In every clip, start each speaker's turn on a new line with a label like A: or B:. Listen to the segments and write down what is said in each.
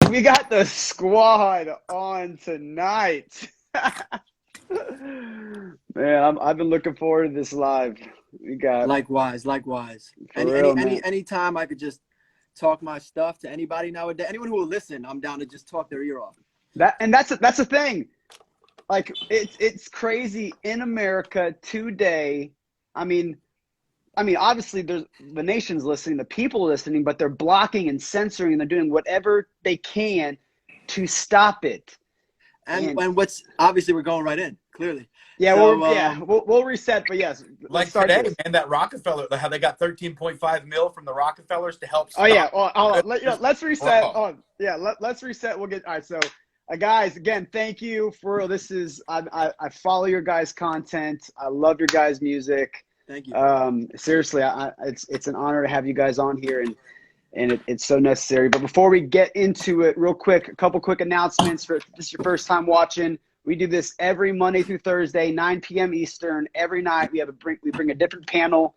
A: We got the squad on tonight. Man, I've been looking forward to this live. We got
B: likewise. Anytime I could just talk my stuff to anybody nowadays, anyone who will listen, I'm down to just talk their ear off.
A: That's the thing. Like it's crazy in America today. I mean, obviously there's the nation's listening, the people listening, but they're blocking and censoring, and they're doing whatever they can to stop it.
B: And what's obviously we're going right in, clearly.
A: Yeah,
B: so,
A: we'll reset, but yes.
C: Like today, man, that Rockefeller, how they got 13.5 mil from the Rockefellers to help stop.
A: Oh yeah, let's reset. Let's reset. We'll get all right. So, guys, again, thank you for this. I follow your guys' content. I love your guys' music.
B: Thank you.
A: Seriously, it's an honor to have you guys on here, and it's so necessary. But before we get into it, real quick, a couple quick announcements. For if this is your first time watching, we do this every Monday through Thursday, 9 p.m. Eastern. Every night we bring a different panel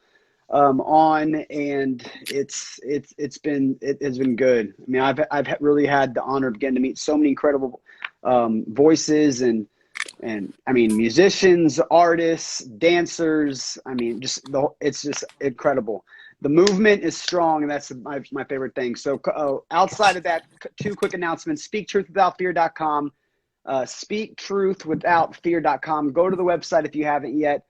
A: on, and it's been good. I mean, I've really had the honor of getting to meet so many incredible voices and I mean, musicians, artists, dancers. I mean, it's just incredible. The movement is strong, and that's my favorite thing. So outside of that, two quick announcements: speaktruthwithoutfear.com, speaktruthwithoutfear.com. Go to the website if you haven't yet.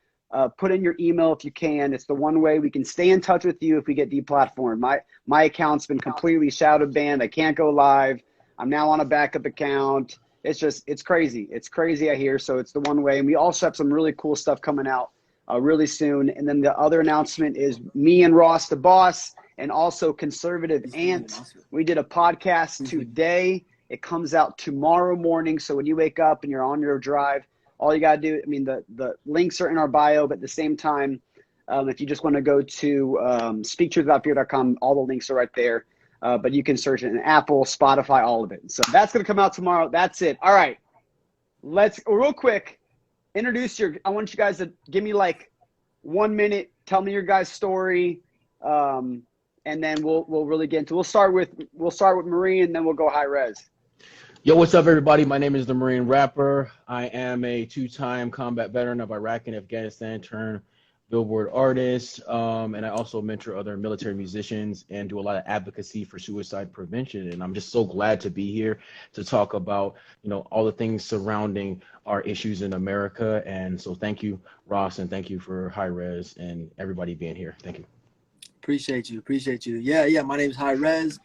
A: Put in your email if you can. It's the one way we can stay in touch with you if we get deplatformed. My account's been completely shadow banned. I can't go live. I'm now on a backup account. It's crazy. It's crazy out here. So it's the one way. And we also have some really cool stuff coming out really soon. And then the other announcement is me and Ross the Boss, and also Conservative Ant. We did a podcast today. It comes out tomorrow morning. So when you wake up and you're on your drive, all you got to do, I mean, the links are in our bio, but at the same time, if you just want to go to speaktruthwithoutfear.com, all the links are right there. But you can search it in Apple, Spotify, all of it. So that's going to come out tomorrow. That's it. All right. Let's real quick introduce I want you guys to give me like 1 minute. Tell me your guys' story. And then we'll really get into, we'll start with Marine, and then we'll go high res.
D: Yo, what's up, everybody? My name is the Marine Rapper. I am a two-time combat veteran of Iraq and Afghanistan turned Billboard artist, and I also mentor other military musicians and do a lot of advocacy for suicide prevention. And I'm just so glad to be here to talk about, all the things surrounding our issues in America. And so thank you, Ross, and thank you for High Res and everybody being here. Thank you.
B: Appreciate you. Yeah. My name is High Res.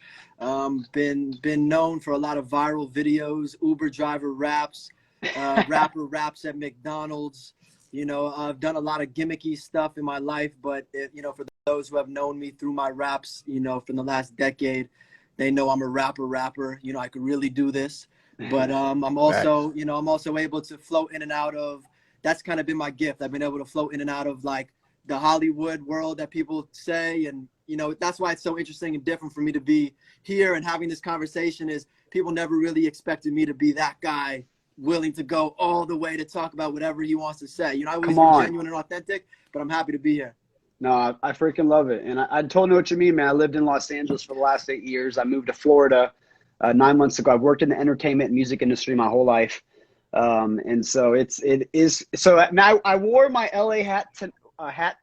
B: Been known for a lot of viral videos, Uber driver raps, rapper raps at McDonald's. I've done a lot of gimmicky stuff in my life, but for those who have known me through my raps, from the last decade, they know I'm a rapper. I could really do this, but I'm also, I'm also able to float in and out of. That's kind of been my gift. I've been able to float in and out of like the Hollywood world that people say, and that's why it's so interesting and different for me to be here and having this conversation. Is people never really expected me to be that guy, willing to go all the way to talk about whatever he wants to say. I always be genuine and authentic, but I'm happy to be here.
A: No, I freaking love it. And I totally know what you mean, man. I lived in Los Angeles for the last 8 years. I moved to Florida 9 months ago. I've worked in the entertainment and music industry my whole life. And so it is. So now I wore my LA hat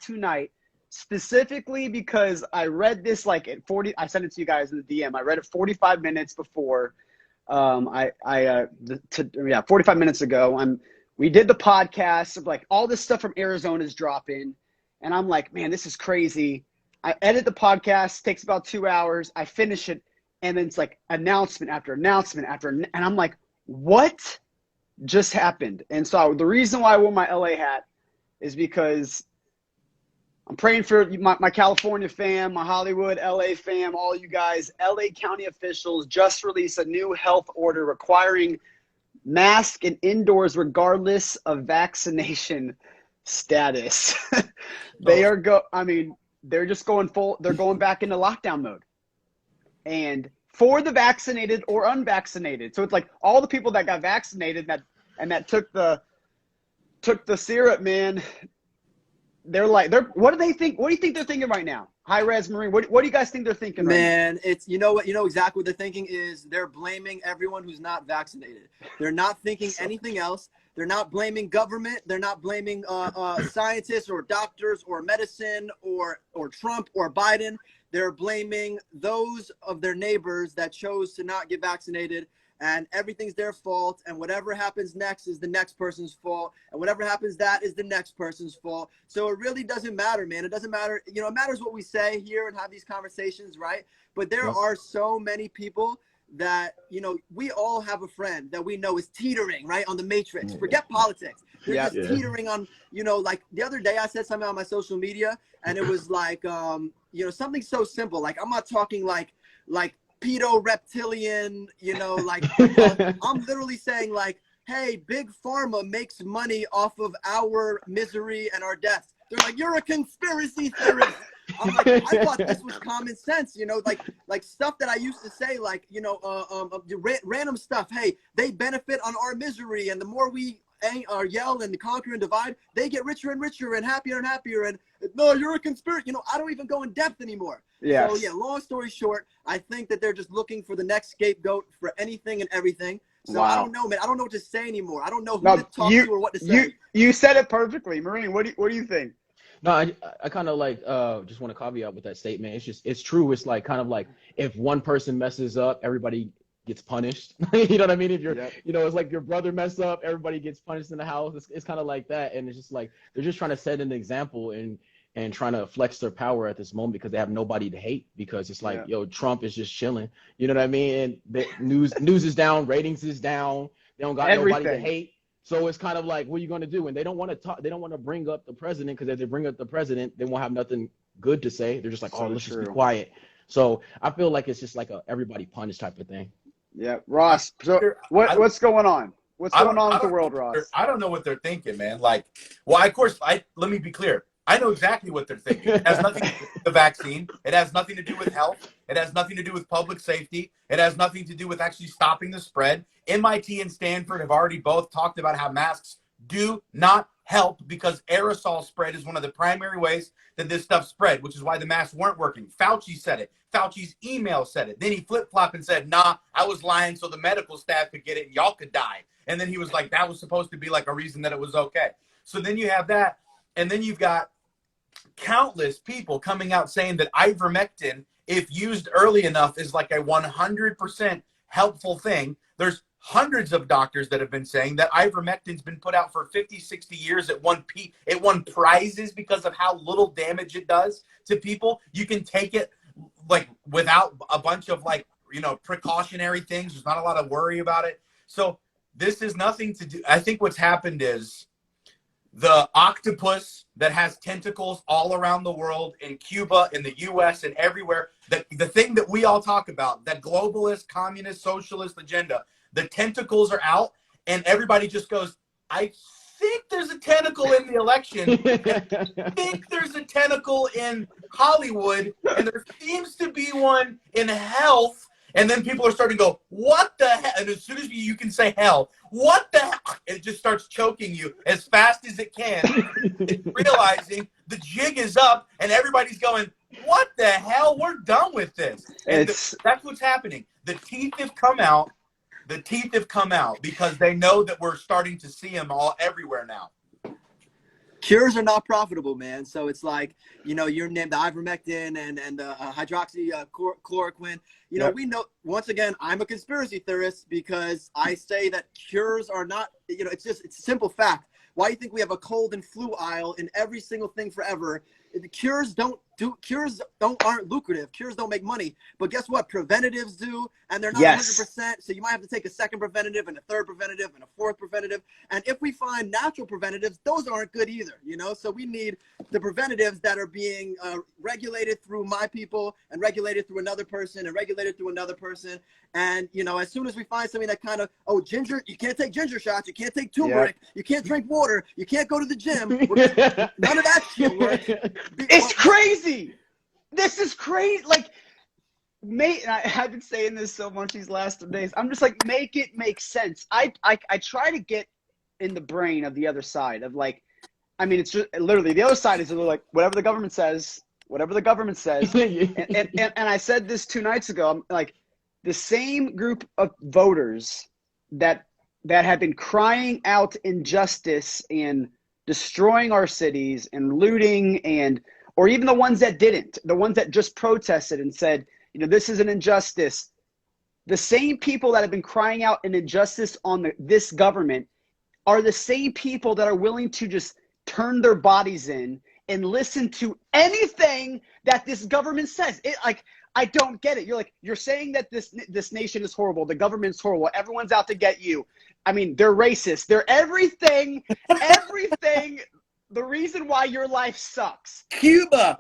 A: tonight specifically because I read this like at 40. I sent it to you guys in the DM. I read it 45 minutes before. 45 minutes ago, we did the podcast of like all this stuff from Arizona is dropping, and I'm like, man, this is crazy. I edit the podcast, takes about 2 hours. I finish it, and then it's like announcement after announcement and I'm like, what just happened? And so the reason why I wore my LA hat is because I'm praying for my California fam, my Hollywood, LA fam, all you guys. LA County officials just released a new health order requiring masks and indoors regardless of vaccination status. They're just going full, they're going back into lockdown mode. And for the vaccinated or unvaccinated. So it's like all the people that got vaccinated that took the syrup, man. what do they think? What do you think they're thinking right now? High Res Marine, what do you guys think they're thinking right now?
B: Man, it's, you know exactly what they're thinking is they're blaming everyone who's not vaccinated. They're not thinking anything else. They're not blaming government. They're not blaming scientists or doctors or medicine or Trump or Biden. They're blaming those of their neighbors that chose to not get vaccinated, and everything's their fault. And whatever happens next is the next person's fault. And whatever happens, that is the next person's fault. So it really doesn't matter, man. It doesn't matter. You know, it matters what we say here and have these conversations, right? But there are so many people that, you know, we all have a friend that we know is teetering, right, on the matrix. Forget politics. They're just teetering on, you know, like the other day I said something on my social media, and it was like, you know, something so simple. Like, I'm not talking like pedo reptilian, you know, like I'm literally saying like, hey, big pharma makes money off of our misery and our deaths. They're like, you're a conspiracy theorist. I'm like, I thought this was common sense, you know, like stuff that I used to say, like, you know, random stuff. Hey, they benefit on our misery, and the more we yell and conquer and divide, they get richer and richer and happier and happier. And no, you're a conspiracy. You know, I don't even go in depth anymore.
A: Yeah.
B: So yeah, long story short, I think that they're just looking for the next scapegoat for anything and everything. So I don't know, man. I don't know what to say anymore. I don't know who to talk to or what to say.
A: You said it perfectly, Marine. What do you think?
D: No, I kind of like just want to caveat with that statement. It's true. It's like kind of like if one person messes up, everybody gets punished. You know what I mean? If you're, you know, it's like your brother messed up, everybody gets punished in the house. It's kind of like that, and it's just like they're just trying to set an example and trying to flex their power at this moment because they have nobody to hate, because it's like, yo, Trump is just chilling. You know what I mean? And the news is down, ratings is down. They don't got nobody to hate. So it's kind of like, what are you going to do? And they don't want to talk. They don't want to bring up the president, because if they bring up the president, they won't have nothing good to say. They're just like, oh, let's just be quiet. So I feel like it's just like a everybody punish type of thing.
A: Yeah, Ross. So what's going on? What's going on with the world, Ross?
C: I don't know what they're thinking, man. Like, well, of course, let me be clear. I know exactly what they're thinking. It has nothing to do with the vaccine. It has nothing to do with health. It has nothing to do with public safety. It has nothing to do with actually stopping the spread. MIT and Stanford have already both talked about how masks do not help, because aerosol spread is one of the primary ways that this stuff spread, which is why the masks weren't working. Fauci said it. Fauci's email said it. Then he flip-flopped and said, nah, I was lying so the medical staff could get it and y'all could die. And then he was like, that was supposed to be like a reason that it was okay. So then you have that. And then you've got countless people coming out saying that ivermectin, if used early enough, is like a 100% helpful thing. There's hundreds of doctors that have been saying that ivermectin's been put out for 50, 60 years. It won prizes because of how little damage it does to people. You can take it like without a bunch of like, you know, precautionary things. There's not a lot of worry about it. So this is nothing to do. I think what's happened is the octopus that has tentacles all around the world, in Cuba, in the US, and everywhere, the thing that we all talk about, that globalist, communist, socialist agenda, the tentacles are out, and everybody just goes, I think there's a tentacle in the election. I think there's a tentacle in Hollywood, and there seems to be one in health. And then people are starting to go, what the hell? And as soon as you can say hell, what the hell? It just starts choking you as fast as it can, realizing the jig is up, and everybody's going, what the hell? We're done with this. And that's what's happening. The teeth have come out. The teeth have come out because they know that we're starting to see them all everywhere now.
B: Cures are not profitable, man. So it's like, you know, you're named the ivermectin and hydroxychloroquine. You know, we know, once again, I'm a conspiracy theorist because I say that cures are not, you know, it's a simple fact. Why do you think we have a cold and flu aisle in every single thing forever? The cures aren't lucrative. Cures don't make money. But guess what? Preventatives do, and they're not 100%. So you might have to take a second preventative and a third preventative and a fourth preventative. And if we find natural preventatives, those aren't good either, you know? So we need the preventatives that are being regulated through my people and regulated through another person and regulated through another person. And, you know, as soon as we find something that kind of, ginger, you can't take ginger shots, you can't take turmeric, you can't drink water, you can't go to the gym. None of that shit works.
A: It's crazy. This is crazy. Like, mate, I've been saying this so much these last 2 days. I'm just like, make it make sense. I try to get in the brain of the other side of like, I mean, it's just literally the other side is like whatever the government says, whatever the government says. And I said this 2 nights ago. I'm like, the same group of voters that have been crying out injustice and destroying our cities and looting, and or even the ones that didn't, the ones that just protested and said, you know, this is an injustice. The same people that have been crying out an injustice on this government are the same people that are willing to just turn their bodies in and listen to anything that this government says. I don't get it. You're saying that this nation is horrible. The government's horrible. Everyone's out to get you. I mean, they're racist. They're everything. The reason why your life sucks.
E: Cuba's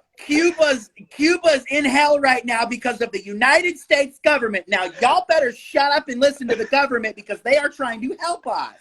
E: in hell right now because of the United States government. Now, y'all better shut up and listen to the government because they are trying to help us.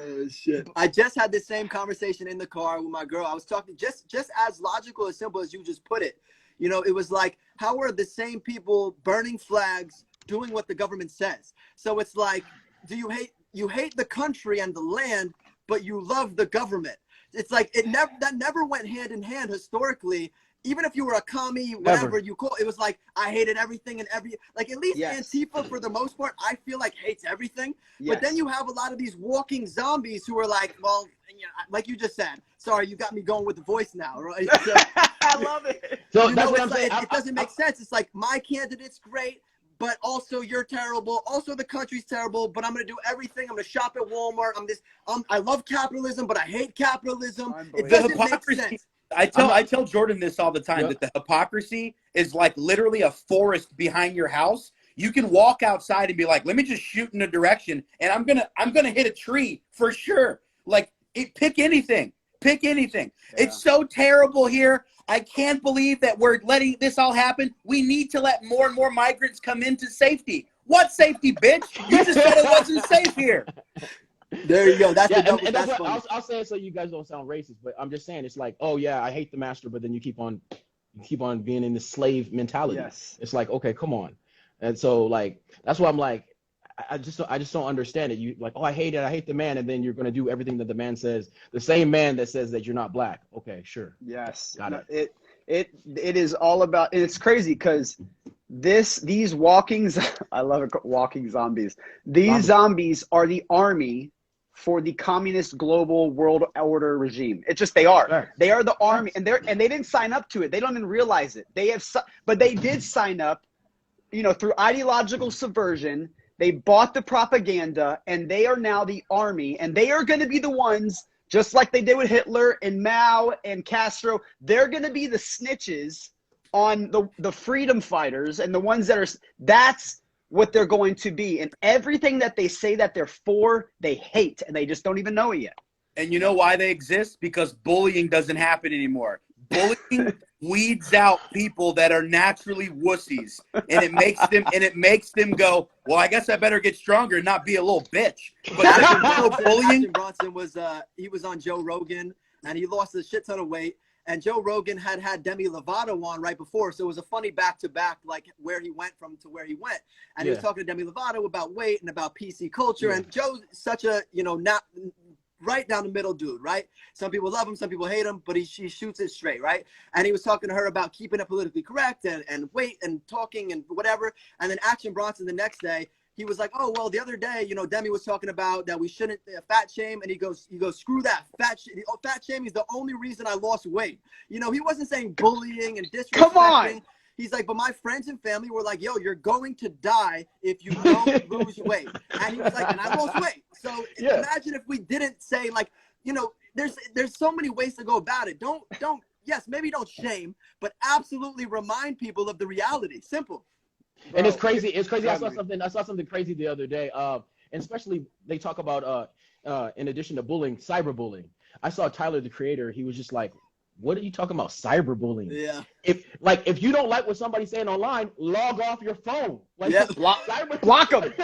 B: Oh, shit. I just had the same conversation in the car with my girl. I was talking just as logical, as simple as you just put it. You know, it was like, how are the same people burning flags doing what the government says? So it's like, you hate the country and the land, but you love the government. It's like that never went hand in hand historically. Even if you were a commie, whatever you call it, was like I hated everything and like at least Antifa for the most part, I feel like hates everything. Yes. But then you have a lot of these walking zombies who are like, well, you know, like you just said. Sorry, you got me going with the voice now, right? So,
A: I love it.
D: So
B: you
D: that's
B: know,
D: what I'm saying.
B: It doesn't make sense. It's like my candidate's great, but also you're terrible. Also the country's terrible, but I'm going to do everything. I'm going to shop at Walmart. I love capitalism, but I hate capitalism. It doesn't make sense.
E: I tell Jordan this all the time, that the hypocrisy is like literally a forest behind your house. You can walk outside and be like, let me just shoot in a direction and I'm gonna hit a tree for sure. Like pick anything. Yeah. It's so terrible here. I can't believe that we're letting this all happen. We need to let more and more migrants come into safety. What safety, bitch? You just said it wasn't safe here.
B: There you go. That's
D: what I'll say it so you guys don't sound racist, but I'm just saying it's like, oh yeah, I hate the master, but then you keep on being in the slave mentality. Yes. It's like, okay, come on. And so like that's why I'm like, I just don't understand it. You like, oh, I hate the man, and then you're gonna do everything that the man says, the same man that says that you're not black. Okay, sure.
A: Yes.
D: Got it.
A: It is all about, and it's crazy because these walking I love it, walking zombies. These zombies are the army for the communist global world order regime. It's just they are. Sure. They are the army, and they didn't sign up to it. They don't even realize it. But they did sign up, you know, through ideological subversion. They bought the propaganda, and they are now the army, and they are going to be the ones, just like they did with Hitler and Mao and Castro. They're going to be the snitches on the freedom fighters and the ones that's what they're going to be. And everything that they say that they're for, they hate, and they just don't even know it yet.
E: And you know why they exist? Because bullying doesn't happen anymore. Bullying weeds out people that are naturally wussies, and it makes them go, well, I guess I better get stronger and not be a little bitch. But
B: bullying. Bronson was he was on Joe Rogan, and he lost a shit ton of weight. And Joe Rogan had Demi Lovato on right before, so it was a funny back-to-back, like where he went from to where he went. And he was talking to Demi Lovato about weight and about PC culture. And Joe's such a, you know, not right down the middle dude, right? Some people love him, some people hate him, but she shoots it straight, right? And he was talking to her about keeping it politically correct and weight and talking and whatever. And then Action Bronson the next day, he was like, oh, well, the other day, you know, Demi was talking about that we shouldn't fat shame. And he goes, screw that. Fat shaming is the only reason I lost weight. You know, he wasn't saying bullying and disrespecting.
A: Come on.
B: He's like, but my friends and family were like, yo, you're going to die if you don't lose weight. And he was like, and I lost weight. So imagine if we didn't say, like, you know, there's so many ways to go about it. Yes, maybe don't shame, but absolutely remind people of the reality. Simple.
D: Bro, and it's crazy. I saw something crazy the other day. And especially they talk about in addition to bullying, cyberbullying. I saw Tyler, the creator. He was just like, "What are you talking about, cyberbullying?
B: Yeah.
D: If you don't like what somebody's saying online, log off your phone. Like,
A: block them.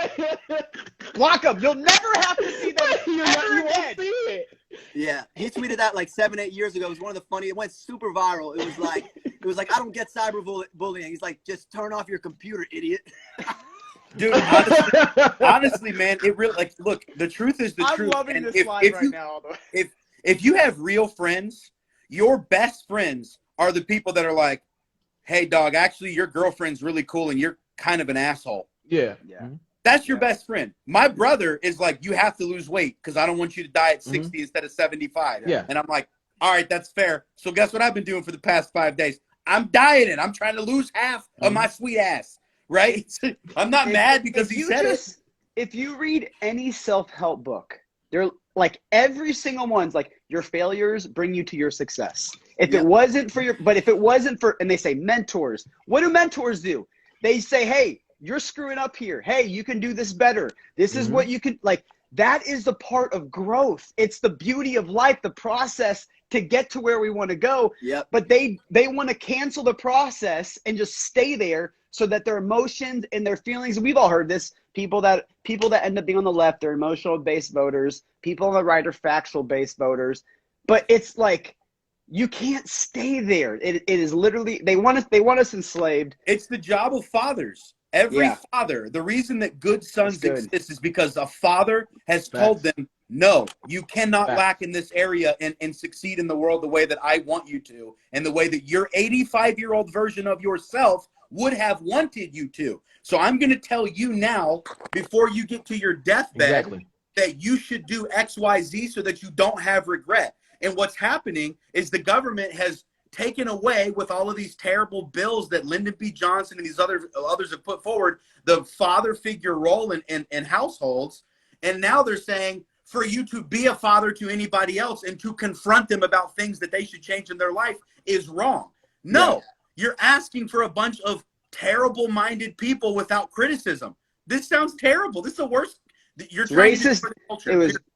A: Block them. You'll never have to see them ever again.
D: See it.
B: Yeah, he tweeted that like 7-8 years ago. It was one of the funny. It went super viral. It was like I don't get cyberbullying. He's like, just turn off your computer, idiot.
E: Dude, honestly, man, it really, like, look, the truth is the truth.
A: I'm loving this line right now.
E: If you have real friends, your best friends are the people that are like, hey, dog, actually, your girlfriend's really cool and you're kind of an asshole.
D: Yeah.
A: Yeah.
E: That's your best friend. My brother is like, you have to lose weight because I don't want you to die at 60 instead of 75.
D: Yeah.
E: And I'm like, all right, that's fair. So guess what I've been doing for the past 5 days? I'm dieting. I'm trying to lose half of my sweet ass, right? I'm not mad because he said it.
A: If you read any self-help book, they're like every single one's like your failures bring you to your success. If it wasn't for and they say mentors, what do mentors do? They say, hey, you're screwing up here. Hey, you can do this better. This is what you can, like, that is the part of growth. It's the beauty of life, the process to get to where we want to go.
B: Yep.
A: But they want to cancel the process and just stay there so that their emotions and their feelings, and we've all heard this, people that end up being on the left are emotional based voters, people on the right are factual based voters. But it's like, you can't stay there. It is literally, they want us enslaved.
E: It's the job of fathers. Every father, the reason that good sons exist is because a father has told them, no, you cannot lack in this area and succeed in the world the way that I want you to, and the way that your 85-year-old version of yourself would have wanted you to. So I'm going to tell you now, before you get to your deathbed, that you should do X, Y, Z so that you don't have regret. And what's happening is the government has taken away, with all of these terrible bills that Lyndon B. Johnson and these others have put forward, the father figure role in households. And now they're saying for you to be a father to anybody else and to confront them about things that they should change in their life is wrong. No, you're asking for a bunch of terrible-minded people without criticism. This sounds terrible. This is the worst. You're
A: racist.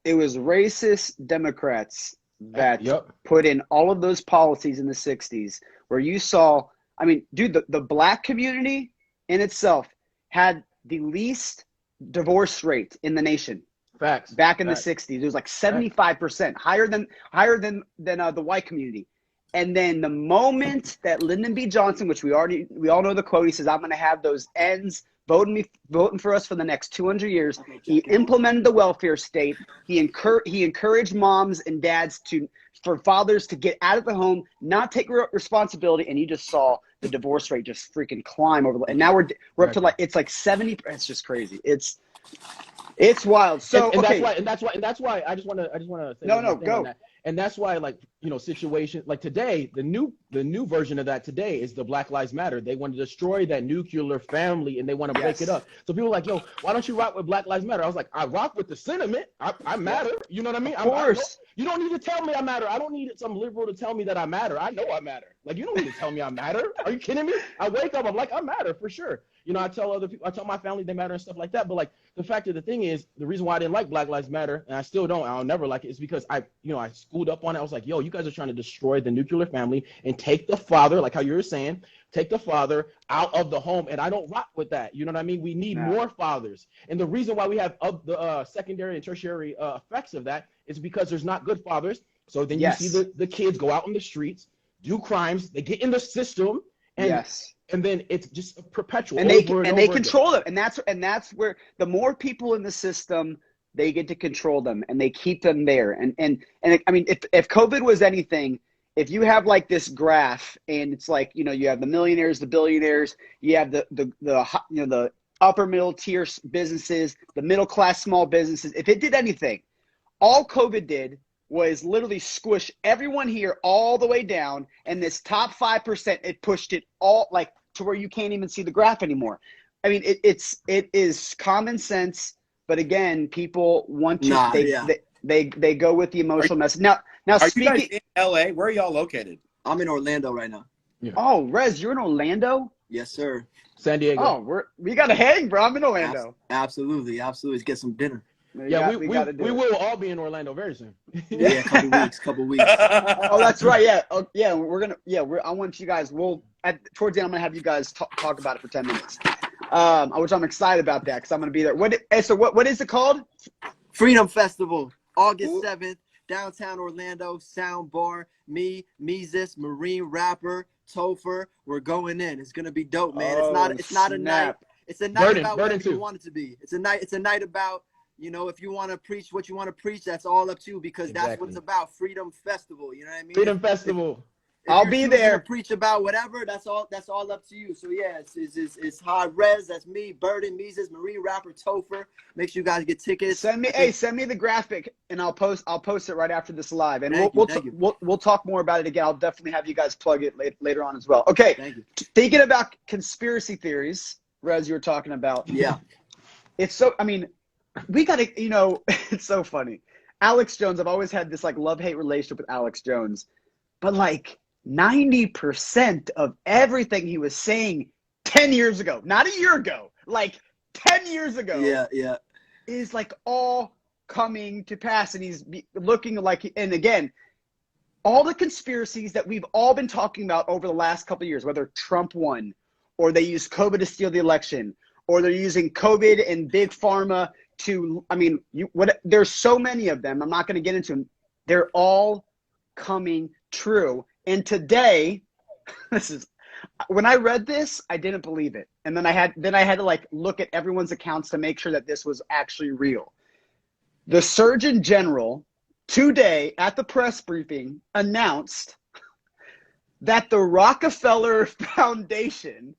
A: It was racist Democrats that put in all of those policies in the 60s where you saw, I mean, dude, the black community in itself had the least divorce rate in the nation.
D: Facts.
A: Back in the 60s. It was like 75%, higher than the white community. And then the moment that Lyndon B. Johnson, which we all know the quote, he says, I'm going to have those ends voting for us for the next 200 years. He implemented the welfare state. He encouraged moms and dads for fathers to get out of the home, not take responsibility. And you just saw the divorce rate just freaking climb over. And now we're up to like, it's like 70. It's just crazy. It's wild. So
D: and that's why I just want to say
A: no, go.
D: And that's why, like, you know, situation like today, the new version of that today is the Black Lives Matter. They want to destroy that nuclear family and they want to break it up. So people are like, yo, why don't you rock with Black Lives Matter? I was like, I rock with the sentiment. I matter. You know what I mean?
A: Of course.
D: You don't need to tell me I matter. I don't need some liberal to tell me that I matter. I know I matter. Like, you don't need to tell me I matter. Are you kidding me? I wake up, I'm like, I matter for sure. You know, I tell other people, I tell my family they matter and stuff like that. But like, the fact of the thing is, the reason why I didn't like Black Lives Matter, and I still don't, I'll never like it, is because I schooled up on it. I was like, yo, you guys are trying to destroy the nuclear family and take the father, like how you were saying, take the father out of the home. And I don't rock with that. You know what I mean? We need more fathers. And the reason why we have the secondary and tertiary effects of that is because there's not good fathers. So then you see the kids go out on the streets, do crimes, they get in the system, and and then it's just perpetual.
A: And they control them. And that's where the more people in the system, they get to control them and they keep them there. And I mean, if COVID was anything, if you have like this graph and it's like, you know, you have the millionaires, the billionaires, you have the upper middle tier businesses, the middle class small businesses. If it did anything, all COVID did was literally squish everyone here all the way down, and this top 5%, it pushed it all like to where you can't even see the graph anymore. I mean, it is common sense, but again, people want to they go with the emotional message. Now
E: are
A: speaking,
E: you guys in LA? Where are y'all located?
B: I'm in Orlando right now.
D: Yeah.
A: Oh, Rez, you're in Orlando?
B: Yes, sir.
D: San Diego.
A: Oh, we got to hang, bro. I'm in Orlando.
B: Absolutely. Let's get some dinner.
D: Yeah, we will all be in Orlando very soon.
B: Yeah, a couple weeks.
A: Oh, that's right. Yeah. Oh, yeah. I want you guys, towards the end, I'm going to have you guys talk about it for 10 minutes. Which I'm excited about that because I'm going to be there. What is it called?
B: Freedom Festival, August 7th, downtown Orlando, Sound Bar, me, Meezus, Marine Rapper, Topher. We're going in. It's going to be dope, man. It's not a night. It's a night about whatever you want it to be. It's a night about you know, if you want to preach what you want to preach, that's all up to you, because that's what it's about. Freedom Festival. You know what I mean?
D: Freedom Festival.
B: If
A: I'll
B: you're
A: be
B: choosing
A: there.
B: to preach about whatever, that's all up to you. So yeah, it's High Res, that's me, Burden, Mises, Marine Rapper, Topher. Make sure you guys get tickets.
A: Send me the graphic, and I'll post it right after this live, and we'll talk more about it again. I'll definitely have you guys plug it later on as well. Okay.
B: Thank you.
A: Thinking about conspiracy theories, Rez, you were talking about.
B: Yeah.
A: It's so, I mean, we got to, you know, it's so funny. Alex Jones, I've always had this like love-hate relationship with Alex Jones, but like 90% of everything he was saying 10 years ago, not a year ago, like 10 years ago, is like all coming to pass. And he's looking like, and again, all the conspiracies that we've all been talking about over the last couple of years, whether Trump won, or they used COVID to steal the election, or they're using COVID and big pharma to, I mean, there's so many of them. I'm not going to get into them. They're all coming true. And today, when I read this, I didn't believe it. And then I had to like look at everyone's accounts to make sure that this was actually real. The Surgeon General today at the press briefing announced that the Rockefeller Foundation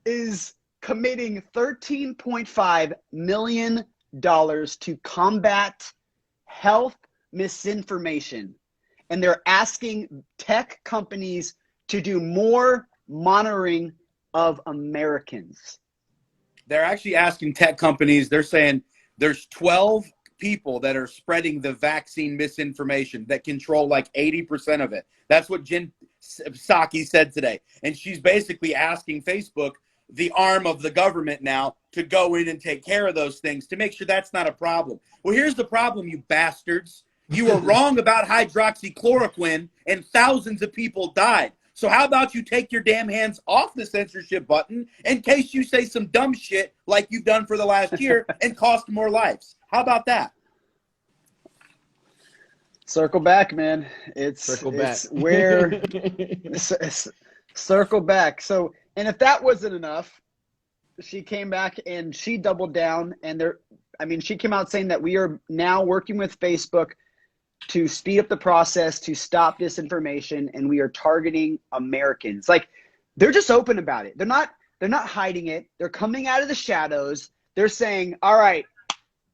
A: is committing $13.5 million to combat health misinformation. And they're asking tech companies to do more monitoring of Americans.
E: They're actually asking tech companies, they're saying there's 12 people that are spreading the vaccine misinformation that control like 80% of it. That's what Jen Psaki said today. And she's basically asking Facebook, the arm of the government now, to go in and take care of those things to make sure that's not a problem. Well, here's the problem, you bastards. You were wrong about hydroxychloroquine and thousands of people died. So how about you take your damn hands off the censorship button in case you say some dumb shit like you've done for the last year and cost more lives? How about that?
A: Circle back, man. Circle back. So, and if that wasn't enough, she came back and she doubled down, and she came out saying that we are now working with Facebook to speed up the process to stop disinformation, and we are targeting Americans. Like, they're just open about it. They're not hiding it. They're coming out of the shadows. They're saying, all right,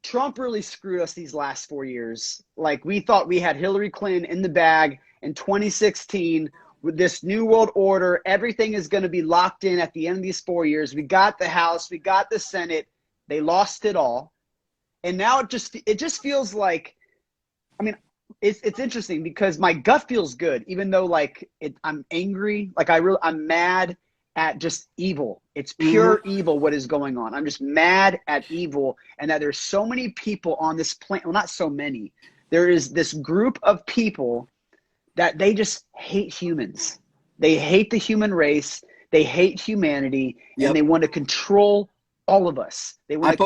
A: Trump really screwed us these last 4 years. Like, we thought we had Hillary Clinton in the bag in 2016 with this new world order. Everything is going to be locked in at the end of these 4 years. We got the House, we got the Senate. They lost it all. And now it just feels like, I mean, it's interesting because my gut feels good, even though like I'm angry. Like I'm mad at just evil. It's pure evil what is going on. I'm just mad at evil, and that there's so many people on this planet. Well, not so many. There is this group of people that they just hate humans. They hate the human race. They hate humanity, and they want to control all of us. They want to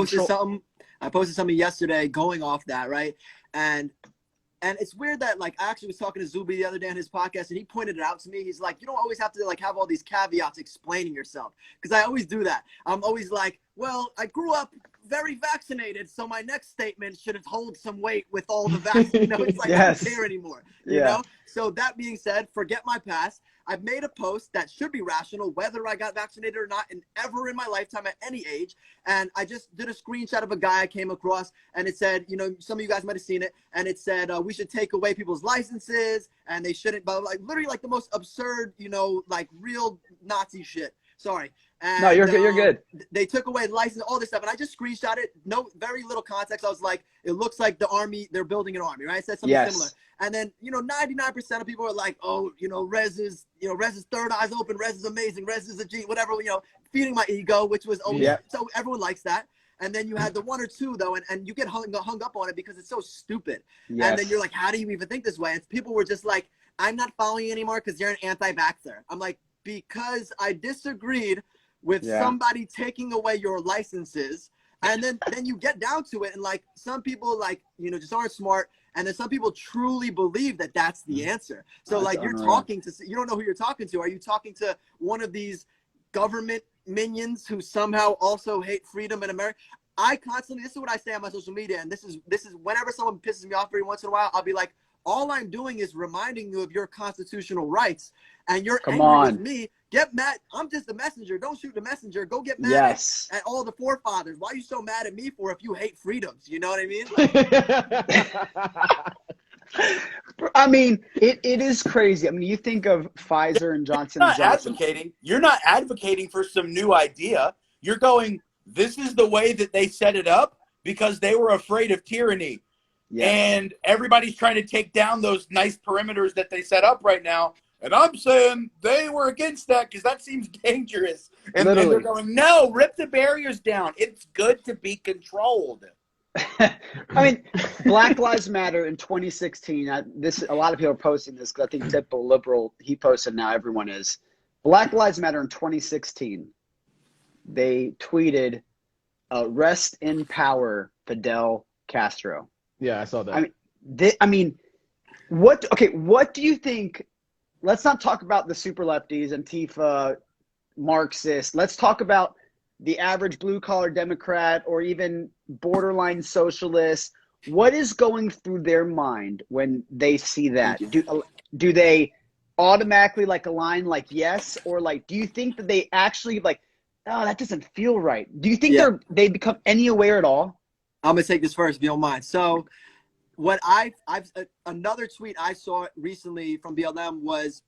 B: I posted something yesterday going off that, right? And it's weird that, like, I actually was talking to Zuby the other day on his podcast, and he pointed it out to me. He's like, you don't always have to, like, have all these caveats explaining yourself. Because I always do that. I'm always like, well, I grew up very vaccinated, so my next statement should hold some weight with all the vaccine. You know, it's like, I don't care anymore. You know? So that being said, forget my past. I've made a post that should be rational, whether I got vaccinated or not, and ever in my lifetime at any age. And I just did a screenshot of a guy I came across, and it said, you know, some of you guys might have seen it, and it said, we should take away people's licenses, and they shouldn't, but like literally like the most absurd, you know, like real Nazi shit. Sorry. And,
A: no, you're good. You're good.
B: They took away license, all this stuff, and I just screenshot it. No, very little context. I was like, it looks like the army. They're building an army, right? I said something similar. And then, you know, 99% of people are like, oh, you know, Rez's third eye's open. Rez is amazing. Rez is a G. Whatever, you know, feeding my ego, which was always so everyone likes that. And then you had the one or two though, and you get hung up on it because it's so stupid. And then you're like, how do you even think this way? And people were just like, I'm not following you anymore because you're an anti-vaxxer. I'm like, because I disagreed with somebody taking away your licenses. And then you get down to it, and like some people, like, you know, just aren't smart, and then some people truly believe that that's the answer. So like you're talking to, you don't know who you're talking to. Are you talking to one of these government minions who somehow also hate freedom in America? I constantly, this is what I say on my social media, and this is whenever someone pisses me off every once in a while, I'll be like, all I'm doing is reminding you of your constitutional rights, and you're
A: Come
B: angry
A: on.
B: with me. Get mad. I'm just the messenger. Don't shoot the messenger. Go get mad
A: Yes.
B: at all the forefathers. Why are you so mad at me for if you hate freedoms? You know what I mean?
A: I mean, it is crazy. I mean, you think of Pfizer and Johnson & Johnson.
E: You're not advocating for some new idea. You're going, this is the way that they set it up because they were afraid of tyranny.
A: Yes.
E: And everybody's trying to take down those nice perimeters that they set up right now. And I'm saying they were against that because that seems dangerous. And they're going, no, rip the barriers down. It's good to be controlled.
A: I mean, Black Lives Matter in 2016. A lot of people are posting this because I think typical liberal, he posted now, everyone is. Black Lives Matter in 2016. They tweeted, rest in power, Fidel Castro.
D: Yeah, I saw that.
A: What do you think? Let's not talk about the super lefties, Antifa, Marxists. Let's talk about the average blue-collar Democrat or even borderline socialist. What is going through their mind when they see that? Do they automatically align yes, or do you think that they actually oh, that doesn't feel right? Do you think they become any aware at all?
B: I'm gonna take this first, if you don't mind. So, what another tweet I saw recently from BLM was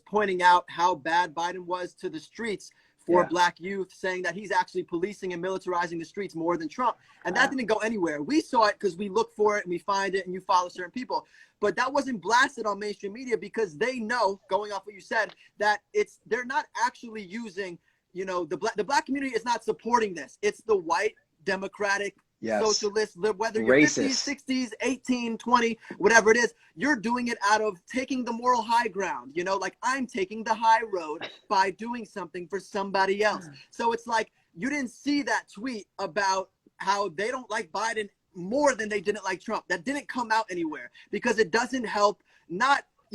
B: pointing out how bad Biden was to the streets for black youth, saying that he's actually policing and militarizing the streets more than Trump, and that didn't go anywhere. We saw it because we look for it and we find it, and you follow certain people. But that wasn't blasted on mainstream media because they know, going off what you said, that they're not actually using, the black community is not supporting this. It's the white Democratic socialist, whether you're
A: racist.
B: 50s, 60s, 18, 20, whatever it is, you're doing it out of taking the moral high ground, I'm taking the high road by doing something for somebody else. So it's you didn't see that tweet about how they don't like Biden more than they didn't like Trump. That didn't come out anywhere because it doesn't help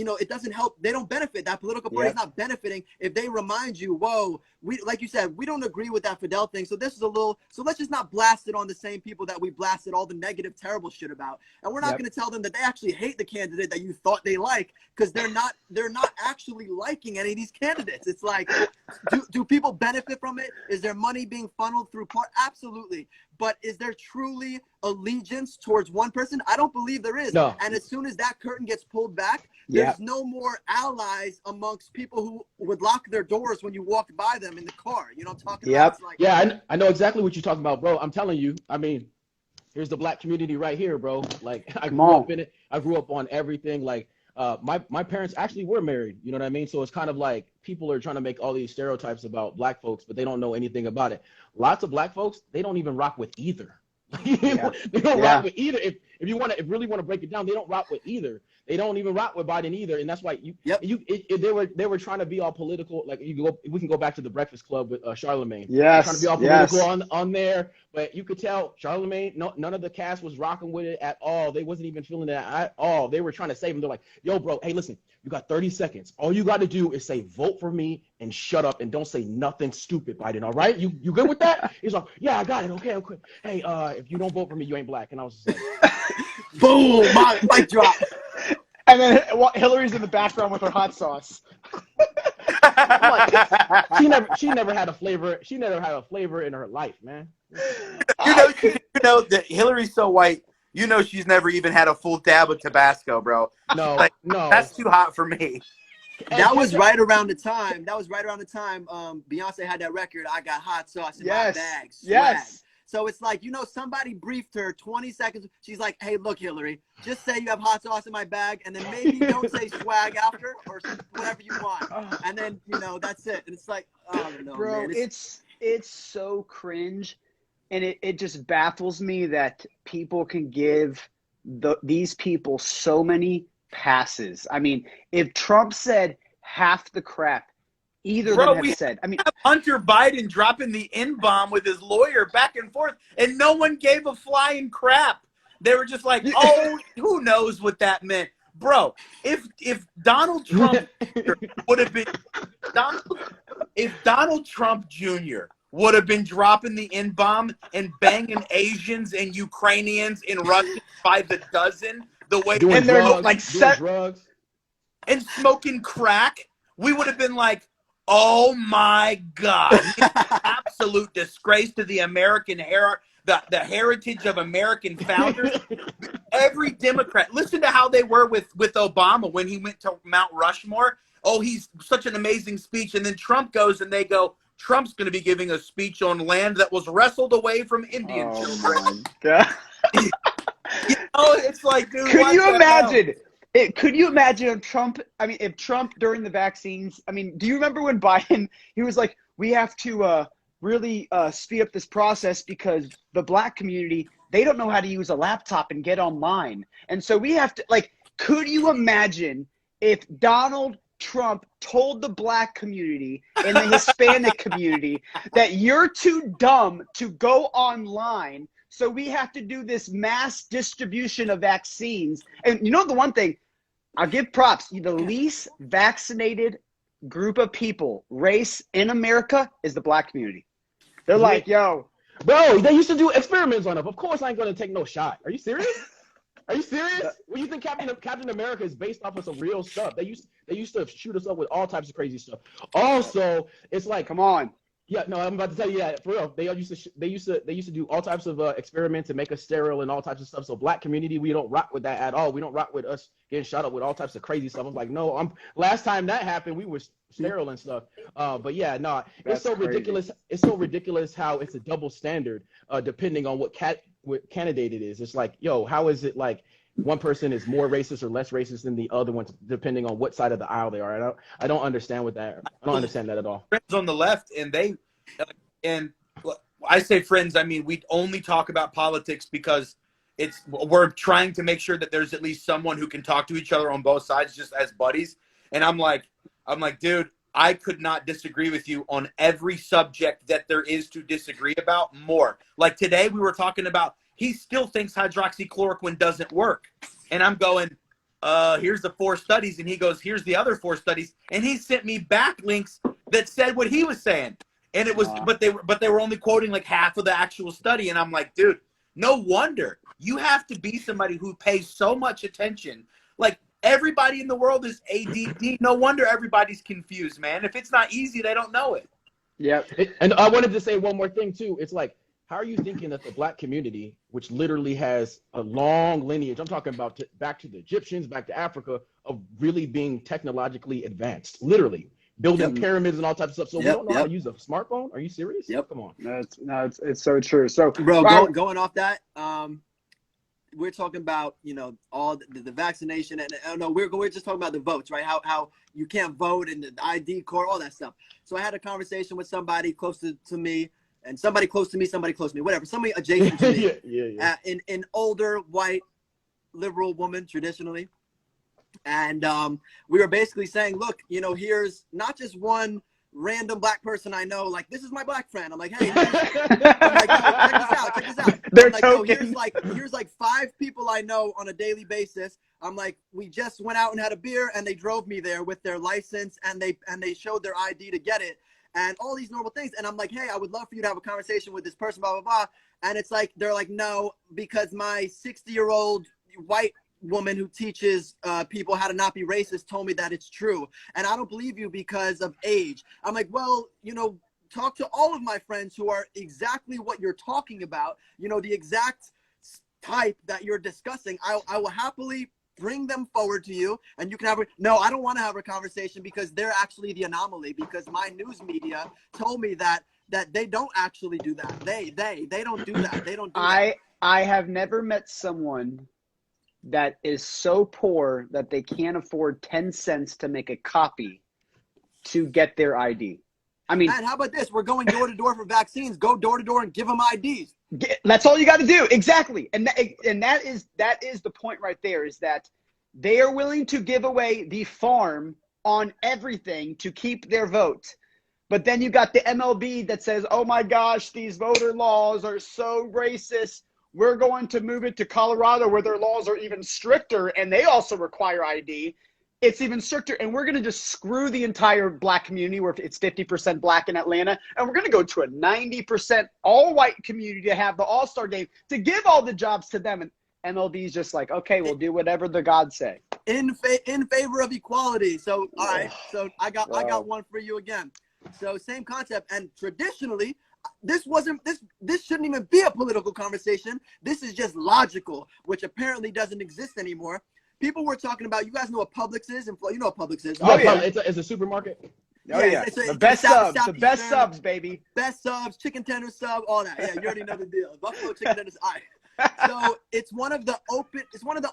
B: it doesn't help. They don't benefit. That political party is not benefiting if they remind you, whoa, like you said, we don't agree with that Fidel thing. So this is so let's just not blast it on the same people that we blasted all the negative, terrible shit about. And we're not going to tell them that they actually hate the candidate that you thought they like, because they're not actually liking any of these candidates. It's do people benefit from it? Is there money being funneled through part? Absolutely. But is there truly allegiance towards one person? I don't believe there is.
D: No.
B: And as soon as that curtain gets pulled back, there's no more allies amongst people who would lock their doors when you walked by them in the car. You know what I'm talking about?
D: Yeah, I know exactly what you're talking about, bro. I'm telling you. I mean, here's the black community right here, bro. I grew up in it. I grew up on everything. My parents actually were married. You know what I mean? So it's kind of people are trying to make all these stereotypes about black folks, but they don't know anything about it. Lots of black folks, they don't even rock with either. They don't rock with either. If you really want to break it down, they don't rock with either. They don't even rock with Biden either, and that's why they were trying to be all political. We can go back to the Breakfast Club with Charlemagne.
A: Yes,
D: trying to be all political on there, but you could tell Charlemagne. None of the cast was rocking with it at all. They wasn't even feeling that at all. They were trying to save him. They're like, "Yo, bro, hey, listen, you got 30 seconds. All you got to do is say vote for me and shut up and don't say nothing stupid, Biden. All right? You good with that?" He's like, "Yeah, I got it. Okay. Hey, if you don't vote for me, you ain't black." And I was just like,
B: boom, mic drop.
A: And then Hillary's in the background with her hot sauce.
D: she never had a flavor. She never had a flavor in her life, man.
E: You know that Hillary's so white. You know she's never even had a full dab of Tabasco, bro.
D: No.
E: That's too hot for me.
B: That was right around the time. Beyonce had that record. I got hot sauce in my bag. Swag.
A: Yes.
B: So it's somebody briefed her 20 seconds. She's like, "Hey, look, Hillary, just say you have hot sauce in my bag, and then maybe don't say swag after or whatever you want." And then, that's it. And it's I don't know,
A: bro,
B: man.
A: it's so cringe. And it just baffles me that people can give these people so many passes. I mean, if Trump said half the crap either of them have said. I mean,
E: Hunter Biden dropping the N-bomb with his lawyer back and forth, and no one gave a flying crap. They were just like, "Oh, who knows what that meant." Bro, if Donald Trump would have been if Donald Trump Jr. would have been dropping the N-bomb and banging Asians and Ukrainians and Russians by the dozen, the way
D: Doing
A: And they're
D: drugs,
A: like
D: doing drugs.
E: and smoking crack, we would have been like, oh my God, absolute disgrace to the American the heritage of American founders. Every Democrat, listen to how they were with Obama when he went to Mount Rushmore. Oh, he's such an amazing speech. And then Trump goes and they go, Trump's going to be giving a speech on land that was wrestled away from Indian children.
A: God.
E: You know, it's like, dude,
A: Could
E: what
A: you
E: the
A: imagine? Could you imagine if Trump, if Trump during the vaccines, do you remember when Biden, he was like, we have to really speed up this process because the black community, they don't know how to use a laptop and get online. And so we have to, like, could you imagine if Donald Trump told the black community and the Hispanic community that you're too dumb to go online, so we have to do this mass distribution of vaccines? And you know the one thing, I'll give props, the least vaccinated group of people, race in America is the black community. They're like, yo.
D: Bro, they used to do experiments on us. Of course I ain't going to take no shot. Are you serious? Are you serious? Well, you think Captain America is based off of some real stuff? They used to shoot us up with all types of crazy stuff. Also, it's like,
A: Come on.
D: Yeah, no, I'm about to tell you that for real. They used to do all types of experiments to make us sterile and all types of stuff. So black community, we don't rock with that at all. We don't rock with us getting shot up with all types of crazy stuff. I'm like, no, last time that happened, we were sterile and stuff. But yeah, no, it's so ridiculous. It's so ridiculous how it's a double standard depending on what candidate it is. It's like, yo, how is it like one person is more racist or less racist than the other ones, depending on what side of the aisle they are? I don't understand what that. I don't understand that at all.
E: Friends on the left, and I say friends, I mean, we only talk about politics because we're trying to make sure that there's at least someone who can talk to each other on both sides, just as buddies. And I'm like, dude, I could not disagree with you on every subject that there is to disagree about more. Like today, we were talking about, he still thinks hydroxychloroquine doesn't work. And I'm going, here's the 4 studies. And he goes, here's the other 4 studies. And he sent me back links that said what he was saying. And it was, but they were only quoting like half of the actual study. And I'm like, dude, no wonder. You have to be somebody who pays so much attention. Like everybody in the world is ADD. No wonder everybody's confused, man. If it's not easy, they don't know it.
A: Yep.
D: And I wanted to say one more thing too. It's like, how are you thinking that the black community, which literally has a long lineage, I'm talking about back to the Egyptians, back to Africa, of really being technologically advanced, literally building pyramids and all types of stuff. So we don't know how to use a smartphone? Are you serious?
B: Yep.
D: Come on.
A: It's so true. So,
B: bro, going off that, we're talking about, all the vaccination, and no, we're just talking about the votes, right? How you can't vote and the ID card, all that stuff. So I had a conversation with somebody close to me, and somebody close to me, whatever, somebody adjacent to me,
D: yeah.
B: An older white liberal woman traditionally, and we were basically saying, look, here's not just one random black person I know, like, this is my black friend. I'm like, hey, I'm like, oh, check this out.
A: They're
B: I'm like, oh,
A: token.
B: here's like 5 people I know on a daily basis. I'm like, we just went out and had a beer, and they drove me there with their license, and they showed their ID to get it, and all these normal things. And I'm like, hey, I would love for you to have a conversation with this person, blah, blah, blah. And it's like, they're like, no, because my 60-year-old white woman who teaches people how to not be racist told me that it's true. And I don't believe you because of age. I'm like, well, talk to all of my friends who are exactly what you're talking about, the exact type that you're discussing. I will happily bring them forward to you, and you can have no, I don't want to have a conversation because they're actually the anomaly, because my news media told me that they don't actually do that. They don't do that. They don't do that.
A: I have never met someone that is so poor that they can't afford 10 cents to make a copy to get their ID. I mean,
B: man, how about this? We're going door to door for vaccines. Go door to door and give them IDs.
A: That's all you got to do. Exactly. And that is the point right there, is that they are willing to give away the farm on everything to keep their vote. But then you got the MLB that says, oh my gosh, these voter laws are so racist. We're going to move it to Colorado where their laws are even stricter, and they also require ID. it's even stricter, and we're going to just screw the entire black community where it's 50% black in Atlanta, and we're going to go to a 90% all-white community to have the All-Star game to give all the jobs to them. And MLB's just like, okay, we'll do whatever the gods say.
B: In favor of equality. So, all right. So I got one for you again. So same concept. And traditionally, this shouldn't even be a political conversation. This is just logical, which apparently doesn't exist anymore. People were talking about, you guys know what Publix is? You know what Publix is.
A: Oh, yeah.
D: It's a supermarket.
A: Oh, yeah. The best subs. The best subs, baby.
B: Best subs, chicken tender sub, all that. Yeah, you already know the deal. Buffalo chicken tenders. All right. So it's one of the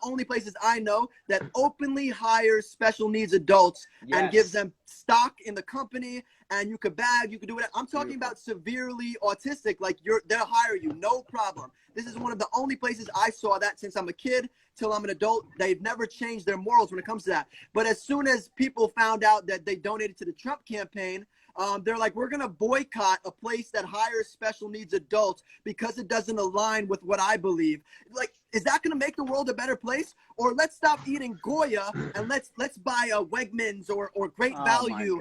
B: only places I know that openly hires special needs adults and gives them stock in the company, and you could do whatever. I'm talking about severely autistic, like they'll hire you, no problem. This is one of the only places I saw that since I'm a kid till I'm an adult. They've never changed their morals when it comes to that. But as soon as people found out that they donated to the Trump campaign, they're like, we're going to boycott a place that hires special needs adults because it doesn't align with what I believe. Like, is that going to make the world a better place? Or let's stop eating Goya and let's buy Wegmans or Great Value.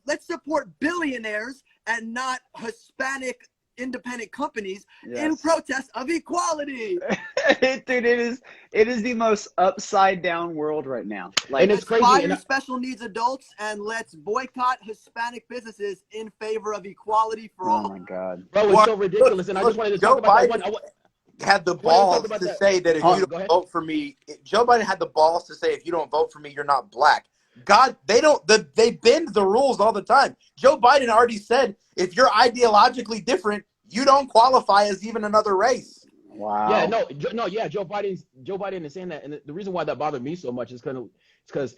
B: Let's support billionaires and not Hispanic independent companies in protest of equality.
A: Dude, it is the most upside down world right now. Like,
D: and it's crazy.
B: Fire special needs adults and let's boycott Hispanic businesses in favor of equality for all.
A: Oh my God,
D: bro, it's so ridiculous. And I just wanted to talk about that one.
C: Had the balls to say that if you don't vote for me, Joe Biden had the balls to say if you don't vote for me, you're not black. God, they bend the rules all the time. Joe Biden already said if you're ideologically different, you don't qualify as even another race.
A: Wow.
D: Yeah, Joe Biden is saying that, and the reason why that bothered me so much is because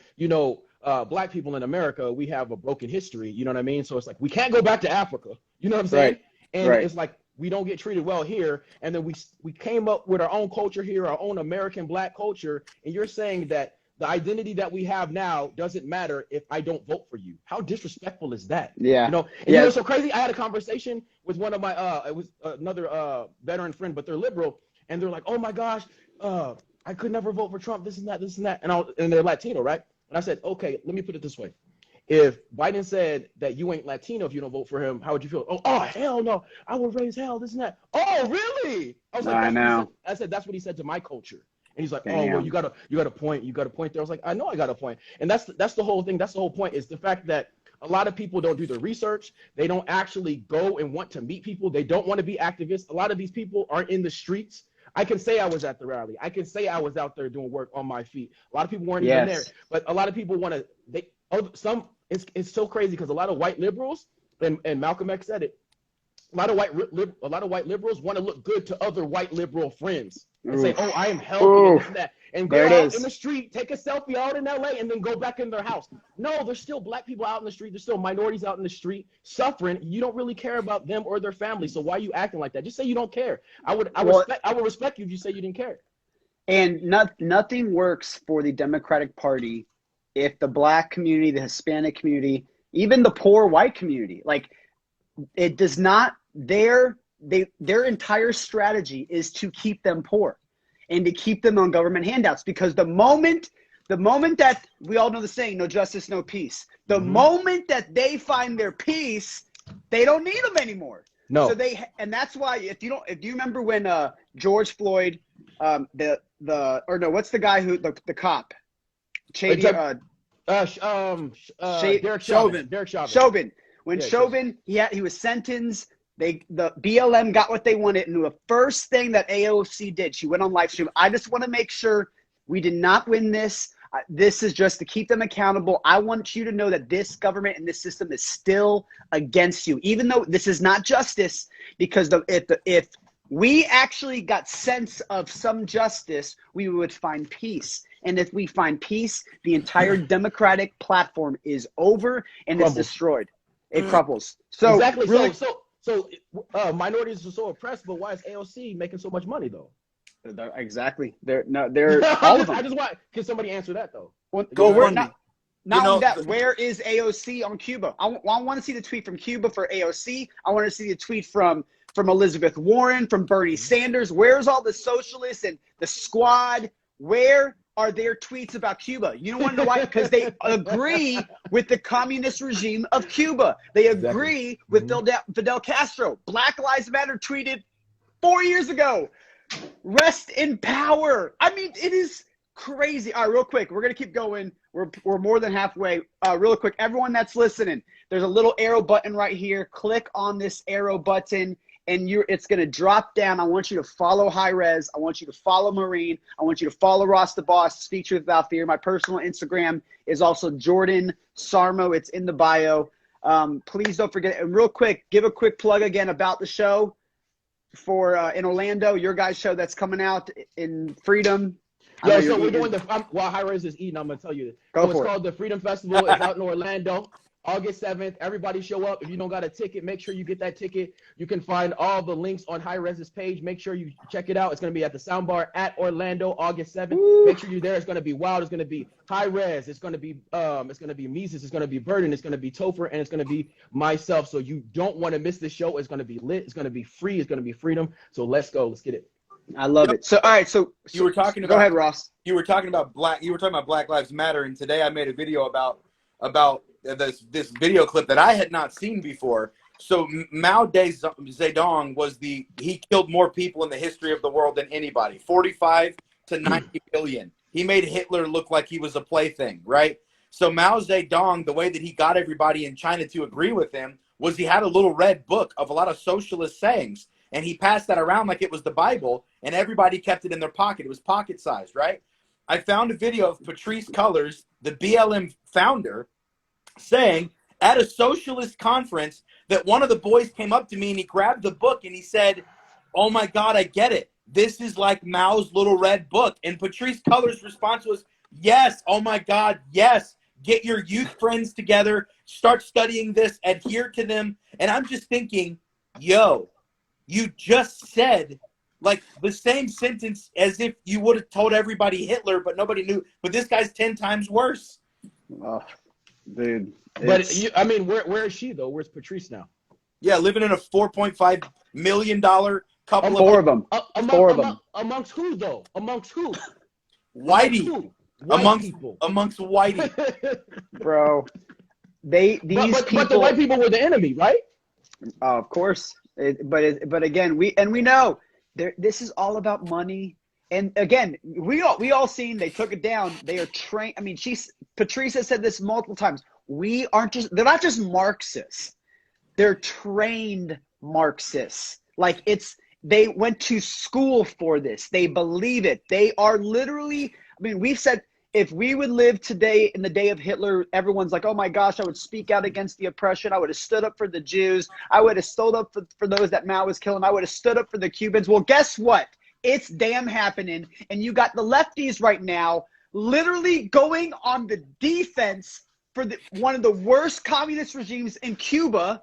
D: black people in America, we have a broken history. You know what I mean? So it's like we can't go back to Africa. You know what I'm saying?
A: Right.
D: And it's like we don't get treated well here, and then we came up with our own culture here, our own American black culture, and you're saying that the identity that we have now doesn't matter if I don't vote for you. How disrespectful is that?
A: Yeah.
D: You know, and you know, so crazy. I had a conversation with one of my, it was another veteran friend, but they're liberal. And they're like, oh my gosh, I could never vote for Trump, this and that. And they're Latino, right? And I said, okay, let me put it this way. If Biden said that you ain't Latino if you don't vote for him, how would you feel? Oh hell no, I would raise hell, this and that. Oh, really? I was like,
A: I know.
D: I said, that's what he said to my culture. And he's like,
A: Damn.
D: oh, well, you got a point there. I was like, I know I got a point. And that's the whole thing. That's the whole point, is the fact that a lot of people don't do the research. They don't actually go and want to meet people. They don't want to be activists. A lot of these people aren't in the streets. I can say I was at the rally. I can say I was out there doing work on my feet. A lot of people weren't even there. But a lot of people want to, it's so crazy because a lot of white liberals, and Malcolm X said it, a lot of white liberals want to look good to other white liberal friends and say, oh, I am helping and this and that. And go out in the street, take a selfie out in LA, and then go back in their house. No, there's still black people out in the street. There's still minorities out in the street suffering. You don't really care about them or their family. So why are you acting like that? Just say you don't care. I would respect you if you say you didn't care.
A: And nothing works for the Democratic Party if the black community, the Hispanic community, even the poor white community, like, it does not, their entire strategy is to keep them poor and to keep them on government handouts, because the moment that, we all know the saying, no justice, no peace. The moment that they find their peace, they don't need them anymore.
D: No.
A: So and that's why, if you remember when George Floyd, what's the guy the cop? Derek Chauvin. When Chauvin, he was sentenced, the BLM got what they wanted, and the first thing that AOC did, she went on live stream. I just want to make sure we did not win this. This is just to keep them accountable. I want you to know that this government and this system is still against you, even though this is not justice, because if we actually got sense of some justice, we would find peace. And if we find peace, the entire Democratic platform is over and it's destroyed. It crumples. So
D: exactly.
A: Really,
D: so minorities are so oppressed, but why is AOC making so much money though?
A: Exactly. They're all of them.
D: I just want, can somebody answer that though?
A: Not only that, where is AOC on Cuba? I want to see the tweet from Cuba for AOC. I want to see the tweet from Elizabeth Warren, from Bernie Sanders. Where's all the socialists and the squad? Where are their tweets about Cuba. You don't want to know why? Because they agree with the communist regime of Cuba. They agree with Fidel Castro. Black Lives Matter tweeted 4 years ago, rest in power. I mean, it is crazy. All right, real quick, we're going to keep going. We're more than halfway. Real quick, everyone that's listening, there's a little arrow button right here. Click on this arrow button, and it's going to drop down. I want you to follow High Res. I want you to follow Marine. I want you to follow Ross the Boss, Speak Truth Without Fear. My personal Instagram is also Jordan Sarmo. It's in the bio. Please don't forget. And real quick, give a quick plug again about the show for in Orlando, your guys' show that's coming out in Freedom.
D: Yeah, so we're doing while High Res is eating, I'm going to tell you this. It's called the Freedom Festival. It's out in Orlando, August 7th. Everybody show up. If you don't got a ticket, make sure you get that ticket. You can find all the links on High Res's page. Make sure you check it out. It's going to be at the Soundbar at Orlando, August 7th. Woo. Make sure you're there. It's going to be wild. It's going to be High Res. It's going to be Mises. It's going to be Burden. It's going to be Topher, and it's going to be myself. So you don't want to miss this show. It's going to be lit. It's going to be free. It's going to be freedom. So let's go. Let's get it.
A: I love it. So all right, so
E: you were talking about,
A: go ahead, Ross.
E: You were talking about Black Lives Matter, and today I made a video about this video clip that I had not seen before. So Mao Zedong he killed more people in the history of the world than anybody, 45 to 90 billion. He made Hitler look like he was a plaything, right? So Mao Zedong, the way that he got everybody in China to agree with him was he had a little red book of a lot of socialist sayings. And he passed that around like it was the Bible, and everybody kept it in their pocket. It was pocket-sized, right? I found a video of Patrisse Cullors, the BLM founder, saying at a socialist conference that one of the boys came up to me and he grabbed the book and he said, "Oh my God, I get it. This is like Mao's little red book." And Patrisse Cullors' response was, "Yes, oh my God, yes. Get your youth friends together, start studying this, adhere to them." And I'm just thinking, yo, you just said like the same sentence as if you would have told everybody Hitler, but nobody knew. But this guy's 10 times worse.
A: Oh, dude.
D: But I mean, where is she though? Where's Patrisse now?
E: Yeah, living in a $4.5 million couple
A: four of them. Four of them.
D: Amongst who though? Amongst who?
E: Whitey. Amongst Whitey.
A: Bro, these people.
D: But the white people were the enemy, right?
A: Of course. But again, we know this is all about money. And again, we all seen they took it down. They are trained. I mean, Patrisse has said this multiple times. They're not just Marxists. They're trained Marxists. Like they went to school for this. They believe it. They are literally, I mean, we've said, if we would live today in the day of Hitler, everyone's like, oh my gosh, I would speak out against the oppression. I would have stood up for the Jews. I would have stood up for those that Mao was killing. I would have stood up for the Cubans. Well, guess what? It's damn happening. And you got the lefties right now literally going on the defense for one of the worst communist regimes in Cuba.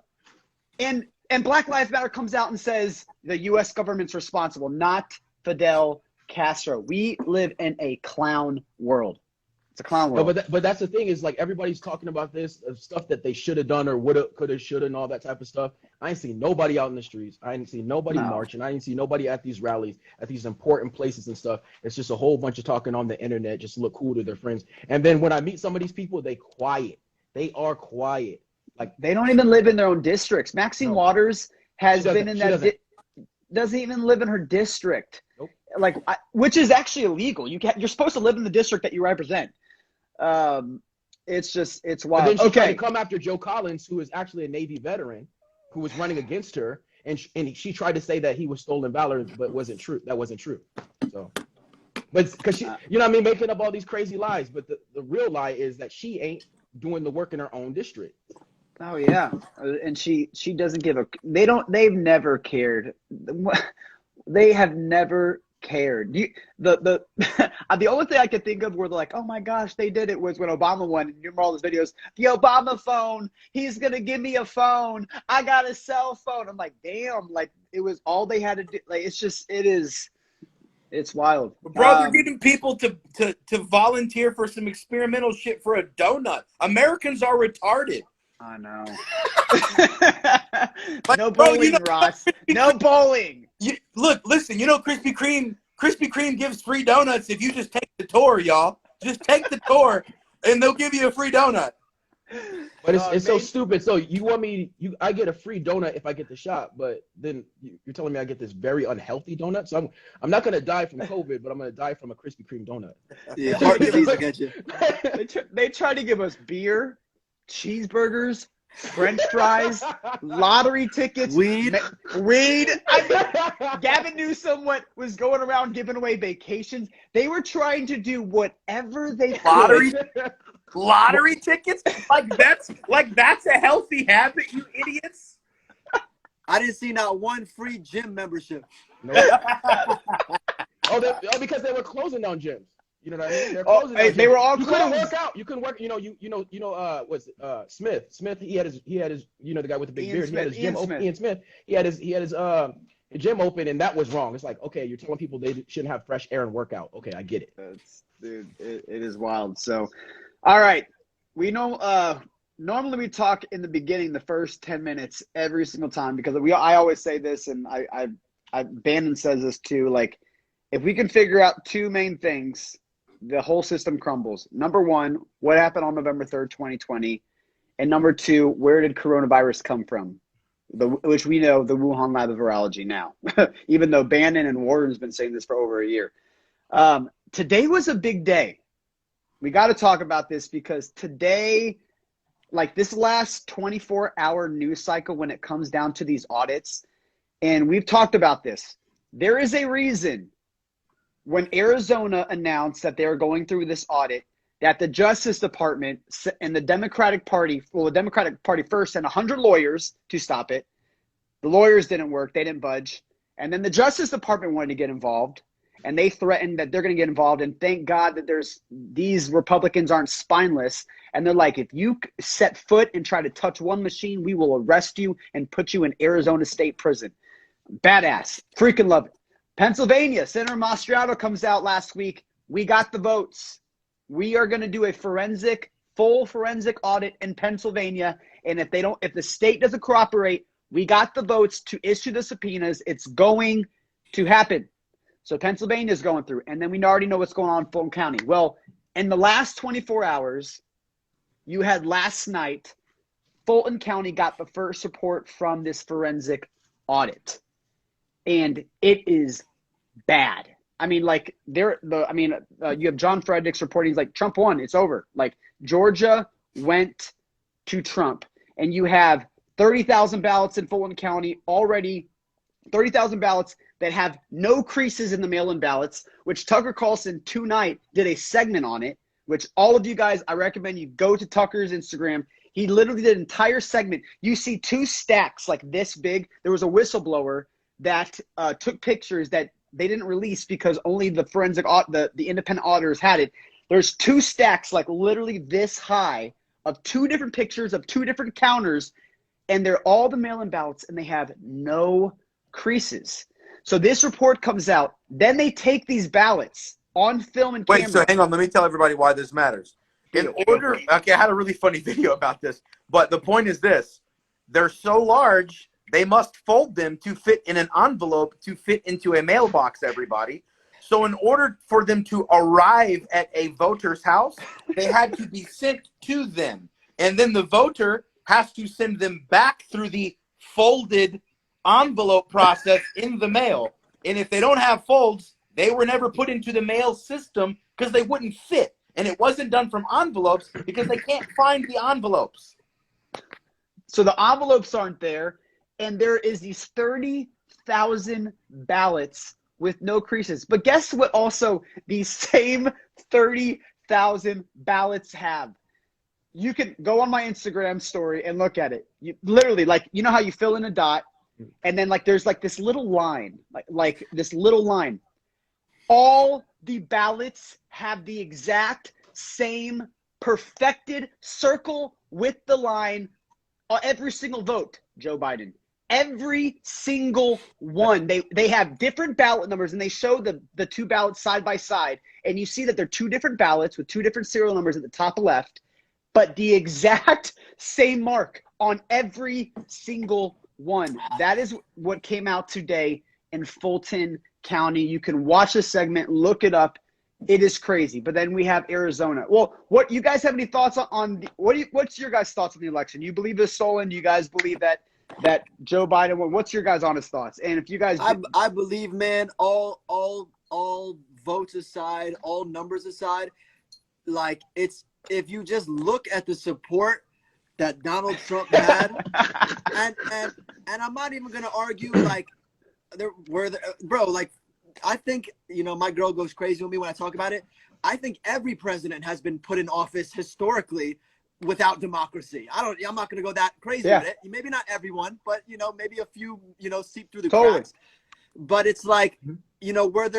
A: And Black Lives Matter comes out and says the U.S. government's responsible, not Fidel Castro. We live in a clown world. It's a clown world.
D: No, but that's the thing is like everybody's talking about this stuff that they should have done or woulda, coulda, shoulda, and all that type of stuff. I ain't seen nobody out in the streets. I ain't seen nobody marching. I ain't seen nobody at these rallies, at these important places and stuff. It's just a whole bunch of talking on the internet, just look cool to their friends. And then when I meet some of these people, they quiet. They are quiet. Like
A: they don't even live in their own districts. Maxine Waters has been in that. Doesn't even live in her district.
D: Nope.
A: Like, which is actually illegal. You're supposed to live in the district that you represent. It's wild.
D: But then she tried to come after Joe Collins, who is actually a Navy veteran, who was running against her, and she tried to say that he was stolen valor, but wasn't true. That wasn't true. So, but because she, you know what I mean, making up all these crazy lies. But the real lie is that she ain't doing the work in her own district.
A: Oh yeah, and she doesn't give a. They've never cared. They have never cared. The only thing I could think of where they're like, oh my gosh, they did it was when Obama won. You remember all those videos? The Obama phone. He's gonna give me a phone. I got a cell phone. I'm like, damn. Like it was all they had to do. Like it's wild.
E: Bro, they're getting people to volunteer for some experimental shit for a donut. Americans are retarded.
A: I know. No bowling, Ross. No bowling.
E: Listen, you know Krispy Krispy Kreme gives free donuts if you just take the tour, y'all. Just take the tour, and they'll give you a free donut.
D: But it's so stupid. So you want me? I get a free donut if I get the shot, but then you're telling me I get this very unhealthy donut. So I'm not gonna die from COVID, but I'm gonna die from a Krispy Kreme donut.
B: Yeah, heart disease will get you.
A: They try to give us beer, cheeseburgers, French fries, lottery tickets,
B: Weed.
A: Gavin Newsom was going around giving away vacations. They were trying to do whatever they could.
E: Lottery tickets? Like that's a healthy habit, you idiots.
B: I didn't see not one free gym membership.
D: Nope. Because they were closing down gyms. You know what I mean? They're closing down gyms.
A: They were all
D: you
A: closed.
D: couldn't work out. You couldn't work. Was Smith? Smith. He had his. The guy with the big beard. He had his gym open. Ian Smith. He had his gym open, and that was wrong. It's like, okay, you're telling people they shouldn't have fresh air and work out. Okay, I get it.
A: Dude, it is wild. So, all right, we know. Normally we talk in the beginning, the first 10 minutes every single time, because I always say this, and Bannon says this too. Like, if we can figure out two main things, the whole system crumbles. Number one, what happened on November 3rd, 2020? And number two, where did coronavirus come from? Which we know, the Wuhan lab of virology now, even though Bannon and Warren's been saying this for over a year. Today was a big day. We got to talk about this because today, like this last 24-hour news cycle when it comes down to these audits, and we've talked about this, there is a reason when Arizona announced that they were going through this audit, that the Justice Department and the Democratic Party, the Democratic Party first sent 100 lawyers to stop it. The lawyers didn't work. They didn't budge. And then the Justice Department wanted to get involved, and they threatened that they're going to get involved. And thank God that these Republicans aren't spineless. And they're like, if you set foot and try to touch one machine, we will arrest you and put you in Arizona State Prison. Badass. Freaking love it. Pennsylvania, Senator Mastriano comes out last week. We got the votes. We are going to do a full forensic audit in Pennsylvania. And if the state doesn't cooperate, we got the votes to issue the subpoenas. It's going to happen. So Pennsylvania is going through. And then we already know what's going on in Fulton County. Well, in the last 24 hours, you had last night, Fulton County got the first report from this forensic audit. And it is bad. I mean, like you have John Fredericks reporting. He's like, Trump won. It's over. Like Georgia went to Trump, and you have 30,000 ballots in Fulton County already. 30,000 ballots that have no creases in the mail-in ballots. Which Tucker Carlson tonight did a segment on it. Which all of you guys, I recommend you go to Tucker's Instagram. He literally did an entire segment. You see two stacks like this big. There was a whistleblower that took pictures that they didn't release because only the forensic, the independent auditors had it. There's two stacks like literally this high of two different pictures of two different counters, and they're all the mail-in ballots, and they have no creases. So this report comes out. Then they take these ballots on film and camera.
E: Wait, so hang on. Let me tell everybody why this matters. Okay, I had a really funny video about this, but the point is this. They're so large, they must fold them to fit in an envelope to fit into a mailbox, everybody. So in order for them to arrive at a voter's house, they had to be sent to them. And then the voter has to send them back through the folded envelope process in the mail. And if they don't have folds, they were never put into the mail system because they wouldn't fit. And it wasn't done from envelopes because they can't find the envelopes.
A: So the envelopes aren't there. And there is these 30,000 ballots with no creases. But guess what also these same 30,000 ballots have? You can go on my Instagram story and look at it. You literally, like, you know how you fill in a dot and then like there's like this little line, like this little line. All the ballots have the exact same perfected circle with the line. Every single vote, Joe Biden. Every single one. They have different ballot numbers, and they show the two ballots side by side. And you see that they're two different ballots with two different serial numbers at the top left, but the exact same mark on every single one. That is what came out today in Fulton County. You can watch the segment, look it up. It is crazy. But then we have Arizona. Well, what you guys have any thoughts on what's your guys' thoughts on the election? You believe it's stolen? Do you guys believe that Joe Biden won? What's your guys' honest thoughts? And if you guys
B: I believe, man, all votes aside, all numbers aside, like if you just look at the support that Donald Trump had, and I'm not even gonna argue like bro, like I think, you know, my girl goes crazy with me when I talk about it. I think every president has been put in office historically without democracy. I'm not going to go that crazy with it. Maybe not everyone, but, you know, maybe a few, you know, seep through the cracks. But it's like, you know, where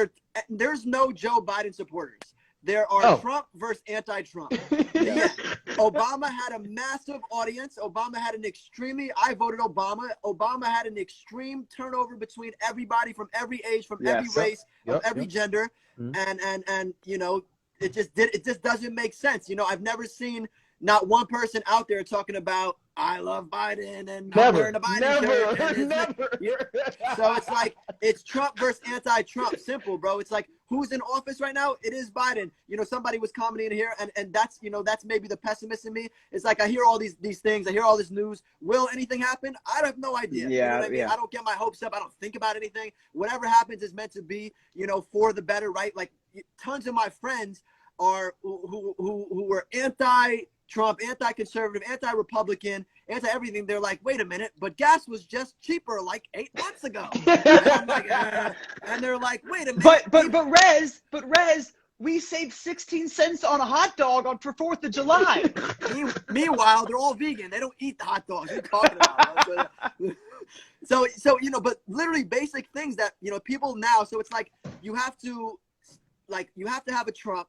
B: there's no Joe Biden supporters. There are Trump versus anti-Trump. Obama had a massive audience. Obama had I voted Obama. Obama had an extreme turnover between everybody from every age, from every race, of every gender. And you know, it just doesn't make sense. You know, I've never seen not one person out there talking about I love Biden and I'm wearing a Biden shirt. So it's like it's Trump versus anti-Trump. Simple, bro. It's like who's in office right now? It is Biden. You know, somebody was commenting here, and that's, you know, that's maybe the pessimist in me. It's like I hear all these things, I hear all this news. Will anything happen? I have no idea. You know what I mean? I don't get my hopes up. I don't think about anything. Whatever happens is meant to be, you know, for the better, right? Like tons of my friends are who were anti-Trump, anti-conservative, anti-Republican, anti-everything. They're like, wait a minute, but gas was just cheaper like 8 months ago. And I'm like, and they're like, wait a minute.
A: But Rez, we saved 16 cents on a hot dog for 4th of July.
B: Meanwhile, they're all vegan. They don't eat the hot dogs. What are you talking about? So you know, but literally basic things that, you know, people now. So it's like you have to have a Trump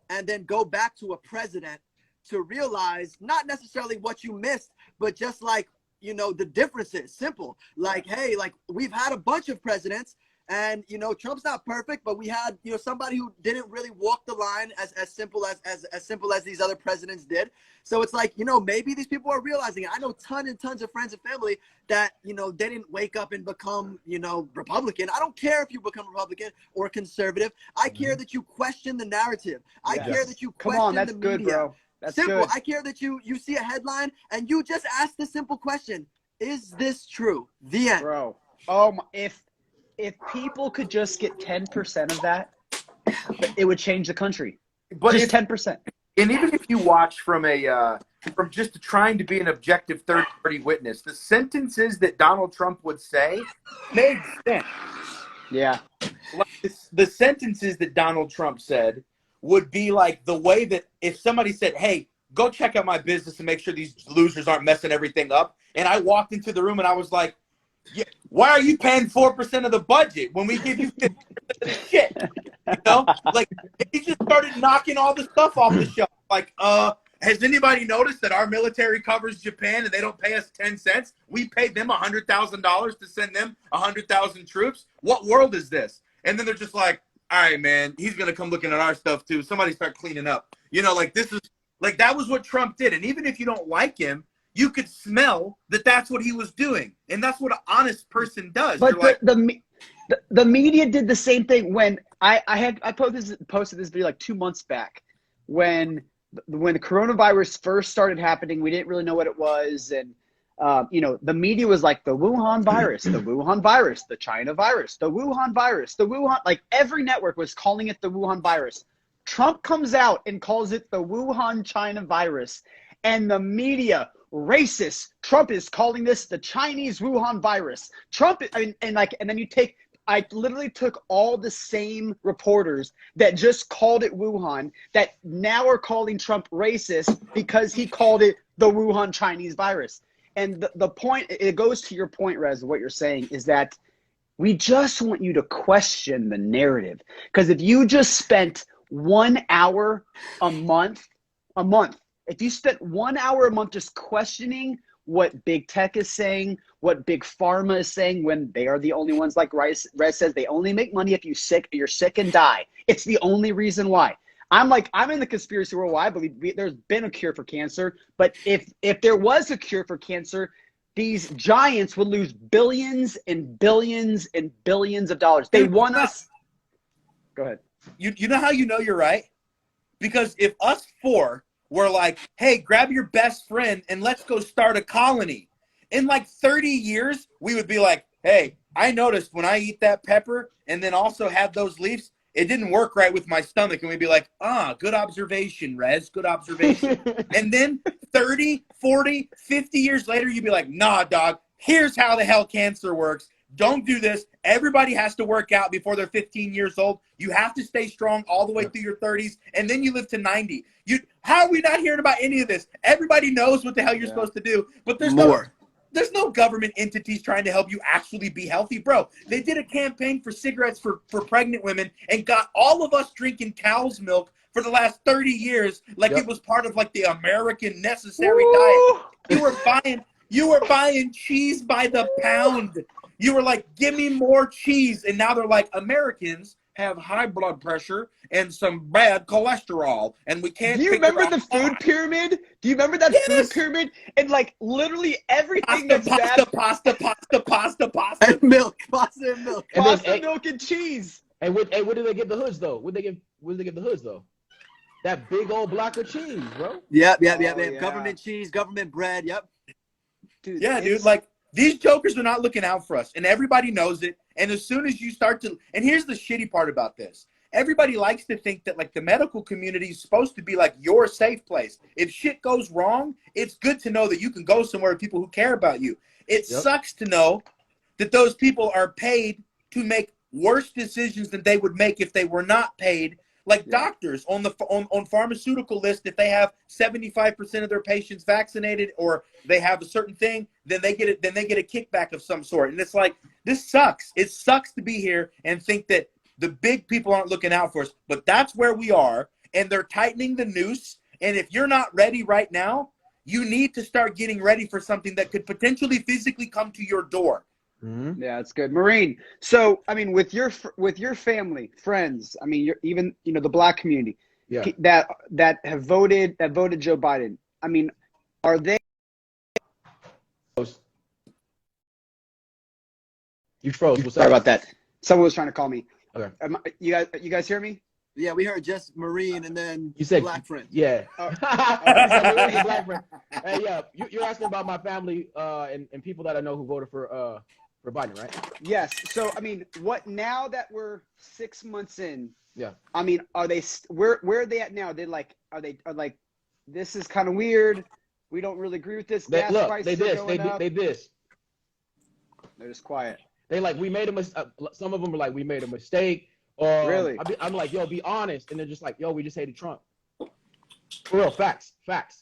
B: and then go back to a president to realize not necessarily what you missed, but just like, you know, the differences. Simple. Like, hey, like we've had a bunch of presidents and, you know, Trump's not perfect, but we had, you know, somebody who didn't really walk the line as simple as these other presidents did. So it's like, you know, maybe these people are realizing it. I know tons and tons of friends and family that, you know, they didn't wake up and become, you know, Republican. I don't care if you become Republican or conservative. I care that you question the narrative. I care that you question the media.
A: Good, bro. That's
B: simple.
A: Good.
B: I care that you see a headline and you just ask the simple question: is this true? The end.
A: Bro, if people could just get 10% of that, it would change the country. But just 10%.
C: And even if you watch from just trying to be an objective third-party witness, the sentences that Donald Trump would say made sense.
A: Yeah.
C: Like the sentences that Donald Trump said would be like the way that if somebody said, hey, go check out my business and make sure these losers aren't messing everything up. And I walked into the room and I was like, yeah, why are you paying 4% of the budget when we give you 50% of the shit? You know, like he just started knocking all the stuff off the shelf. Like, has anybody noticed that our military covers Japan and they don't pay us 10 cents? We paid them $100,000 to send them 100,000 troops. What world is this? And then they're just like, all right, man, he's going to come looking at our stuff too. Somebody start cleaning up. You know, like this is like that was what Trump did. And even if you don't like him, you could smell that that's what he was doing. And that's what an honest person does.
A: But the media did the same thing when I posted this video like 2 months back when the coronavirus first started happening. We didn't really know what it was. And, you know, the media was like the Wuhan virus, the Wuhan virus, the China virus, the Wuhan virus, the Wuhan, like every network was calling it the Wuhan virus. Trump comes out and calls it the Wuhan China virus. And the media, racist. Trump is calling this the Chinese Wuhan virus. Trump, and then I literally took all the same reporters that just called it Wuhan that now are calling Trump racist because he called it the Wuhan Chinese virus. And the point, it goes to your point, Rez, what you're saying is that we just want you to question the narrative. Because if you just spent 1 hour a month, if you spent 1 hour a month just questioning what big tech is saying, what big pharma is saying, when they are the only ones, like Rez says, they only make money if you're sick and die. It's the only reason why. I'm in the conspiracy world. I believe there's been a cure for cancer, but if there was a cure for cancer, these giants would lose billions and billions and billions of dollars. They want us. Go ahead.
E: You know how you know you're right? Because if us four were like, hey, grab your best friend and let's go start a colony, in like 30 years, we would be like, hey, I noticed when I eat that pepper and then also have those leaves, it didn't work right with my stomach. And we'd be like, good observation, Rez, good observation. And then 30, 40, 50 years later, you'd be like, nah, dog, here's how the hell cancer works. Don't do this. Everybody has to work out before they're 15 years old. You have to stay strong all the way through your 30s, and then you live to 90. How are we not hearing about any of this? Everybody knows what the hell you're supposed to do, but there's no government entities trying to help you actually be healthy. Bro, they did a campaign for cigarettes for pregnant women and got all of us drinking cow's milk for the last 30 years like it was part of like the American necessary diet. You were buying cheese by the pound. You were like, give me more cheese. And now they're like, Americans have high blood pressure and some bad cholesterol. And we can't.
A: Do you remember the food pyramid? Do you remember that food pyramid? And like literally everything that's bad.
E: Pasta.
B: And milk. Pasta and milk.
A: Pasta, milk, and cheese.
D: And what did they give the hoods though? What did they give the hoods though? That big old block of cheese, bro.
B: Yep. Government cheese, government bread. Yep.
E: Dude, like these jokers are not looking out for us, and everybody knows it. And as soon as you start to, and here's the shitty part about this. Everybody likes to think that like the medical community is supposed to be like your safe place. If shit goes wrong, it's good to know that you can go somewhere with people who care about you. It sucks to know that those people are paid to make worse decisions than they would make if they were not paid. Like doctors on the on pharmaceutical list, if they have 75% of their patients vaccinated or they have a certain thing, then they get it. Then they get a kickback of some sort. And it's like, this sucks. It sucks to be here and think that the big people aren't looking out for us. But that's where we are, and they're tightening the noose. And if you're not ready right now, you need to start getting ready for something that could potentially physically come to your door.
A: Mm-hmm. Yeah, that's good. Marine, so, I mean, with your family, friends, I mean, you're even, the black community that have voted Joe Biden, I mean, are they?
D: You froze.
A: Sorry about that. Someone was trying to call me.
D: Okay.
A: You guys hear me?
B: Yeah, we heard just Marine and then
D: you said
B: black friend.
D: Yeah. Black friend. Hey, yeah, you're asking about my family and people that I know who voted for Biden, right?
A: Yes. So, I mean, now that we're 6 months in?
D: Yeah.
A: I mean, are they where are they at now? They like are this is kind of weird. We don't really agree with this. Gas prices are going up.
D: They this.
A: They're just quiet.
D: They like, we made a mistake. Some of them are like, we made a mistake.
A: Really?
D: I'm like, yo, be honest. And they're just like, yo, we just hated Trump. For real, facts.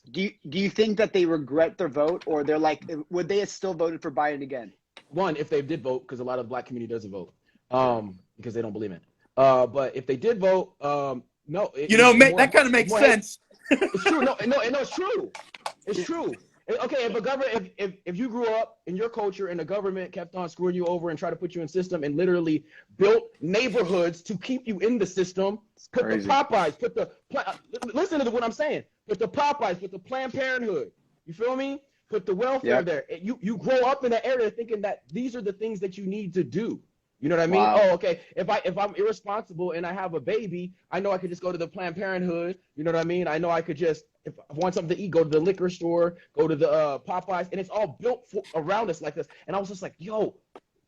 A: Do you think that they regret their vote, or they're like, would they have still voted for Biden again?
D: One, if they did vote, because a lot of the black community doesn't vote, because they don't believe in it. But if they did vote, no.
E: That kind of makes sense.
D: It's true. No, it's true. It's true. Okay, if a government, if you grew up in your culture and the government kept on screwing you over and try to put you in system and literally built neighborhoods to keep you in the system, put the Popeyes, listen to what I'm saying. Put the Popeyes, put the Planned Parenthood. You feel me? Put the welfare there. You grow up in that area thinking that these are the things that you need to do. You know what I mean?
A: Wow.
D: Oh, okay. If I'm irresponsible and I have a baby, I know I could just go to the Planned Parenthood. You know what I mean? I know I could just, if I want something to eat, go to the liquor store, go to the Popeyes, and it's all built around us like this. And I was just like, yo,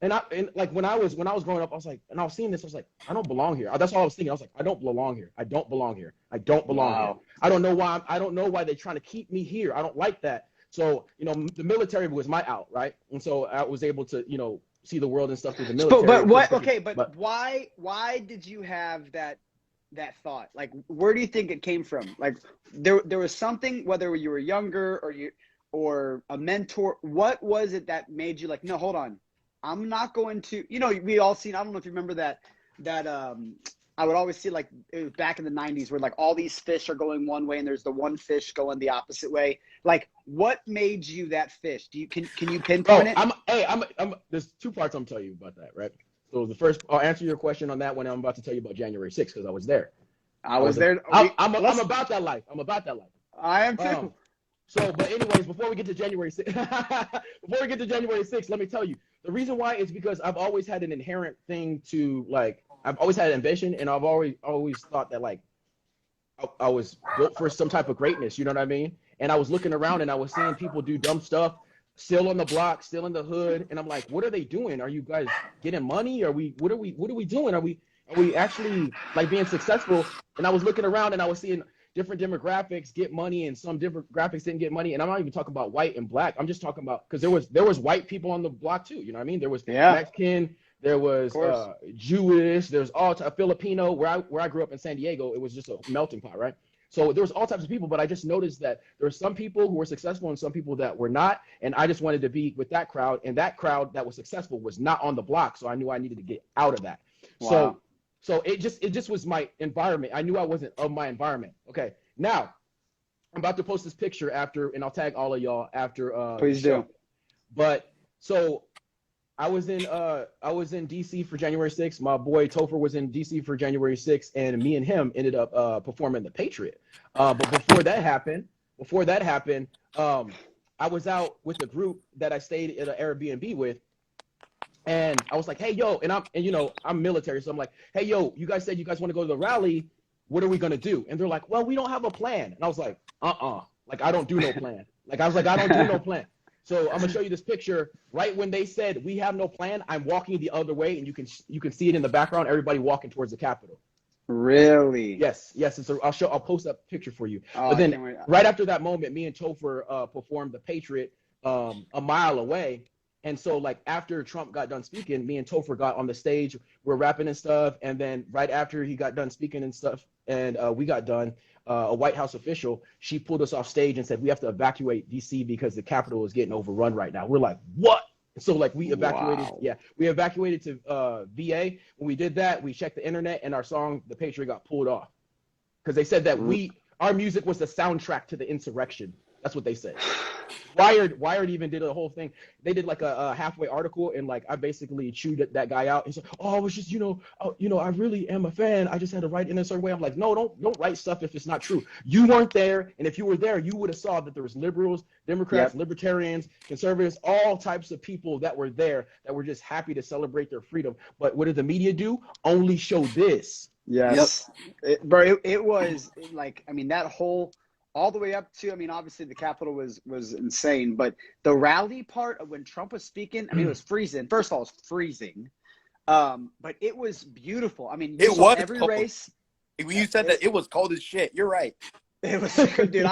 D: and like when I was growing up, I was like, and I was seeing this, I was like, I don't belong here. That's all I was thinking. I was like, I don't belong here. I don't belong here. I don't belong here. I don't know why. I don't know why they're trying to keep me here. I don't like that. So the military was my out, right? And so I was able to see the world and stuff through the military.
A: But what? Okay, but why did you have that thought? Like, where do you think it came from? Like, there was something, whether you were younger or a mentor. What was it that made you like, no, hold on, I'm not going to. We all seen. I don't know if you remember that. I would always see, like, it was back in the 90s where like all these fish are going one way and there's the one fish going the opposite way. Like, what made you that fish? Can you pinpoint it?
D: There's two parts I'm telling you about that, right? So the first, I'll answer your question on that one. I'm about to tell you about January 6th because I was there.
A: I was there.
D: I'm about that life.
A: I am too.
D: So, but anyways, before we get to January 6th, let me tell you the reason why is because I've always had an inherent thing to like. I've always had ambition, and I've always thought that like I was built for some type of greatness. You know what I mean? And I was looking around, and I was seeing people do dumb stuff, still on the block, still in the hood, and I'm like, what are they doing? Are you guys getting money? What are we doing? Are we actually like being successful? And I was looking around, and I was seeing different demographics get money, and some different graphics didn't get money. And I'm not even talking about white and black. I'm just talking about because there was white people on the block too. You know what I mean? There was Mexican, there was Jewish, there's all Filipino. Where I grew up in San Diego, it was just a melting pot, right? So there was all types of people, but I just noticed that there were some people who were successful and some people that were not. And I just wanted to be with that crowd. And that crowd that was successful was not on the block. So I knew I needed to get out of that.
A: Wow.
D: So it just was my environment. I knew I wasn't of my environment. Okay. Now I'm about to post this picture after, and I'll tag all of y'all after.
A: Please do.
D: But so I was in DC for January 6th. My boy Topher was in DC for January 6th, and me and him ended up performing the Patriot. But before that happened, I was out with a group that I stayed at an Airbnb with, and I was like, hey yo, and I'm military, so I'm like, hey yo, you guys said you guys want to go to the rally. What are we gonna do? And they're like, well, we don't have a plan. And I was like, like I don't do no plan. I don't do no plan. So I'm gonna show you this picture. Right when they said we have no plan, I'm walking the other way, and you can see it in the background. Everybody walking towards the Capitol.
A: Really?
D: Yes. And so I'll post that picture for you.
A: Oh,
D: but then right after that moment, me and Topher performed the Patriot a mile away. And so like after Trump got done speaking, me and Topher got on the stage. We're rapping and stuff. And then right after he got done speaking and stuff, and we got done, a White House official, she pulled us off stage and said, we have to evacuate DC because the Capitol is getting overrun right now. We're like, what? So like we evacuated. Wow. Yeah, we evacuated to VA. When we did that, we checked the internet, and our song, The Patriot, got pulled off because they said that our music was the soundtrack to the insurrection. That's what they said. Wired even did a whole thing. They did like a halfway article, and like I basically chewed that guy out. He said, "Oh, it was just I really am a fan. I just had to write in a certain way." I'm like, "No, don't write stuff if it's not true. You weren't there, and if you were there, you would have saw that there was liberals, Democrats, libertarians, conservatives, all types of people that were there that were just happy to celebrate their freedom. But what did the media do? Only show this."
A: Yes, bro. It was like, I mean, that whole. All the way up to, I mean, obviously the Capitol was insane, but the rally part of when Trump was speaking, I mean, it was freezing. First of all, it was freezing, but it was beautiful. I mean,
E: it was
A: every
E: cold.
A: race.
E: When you said that, it was cold as shit. You're right.
A: It was, dude.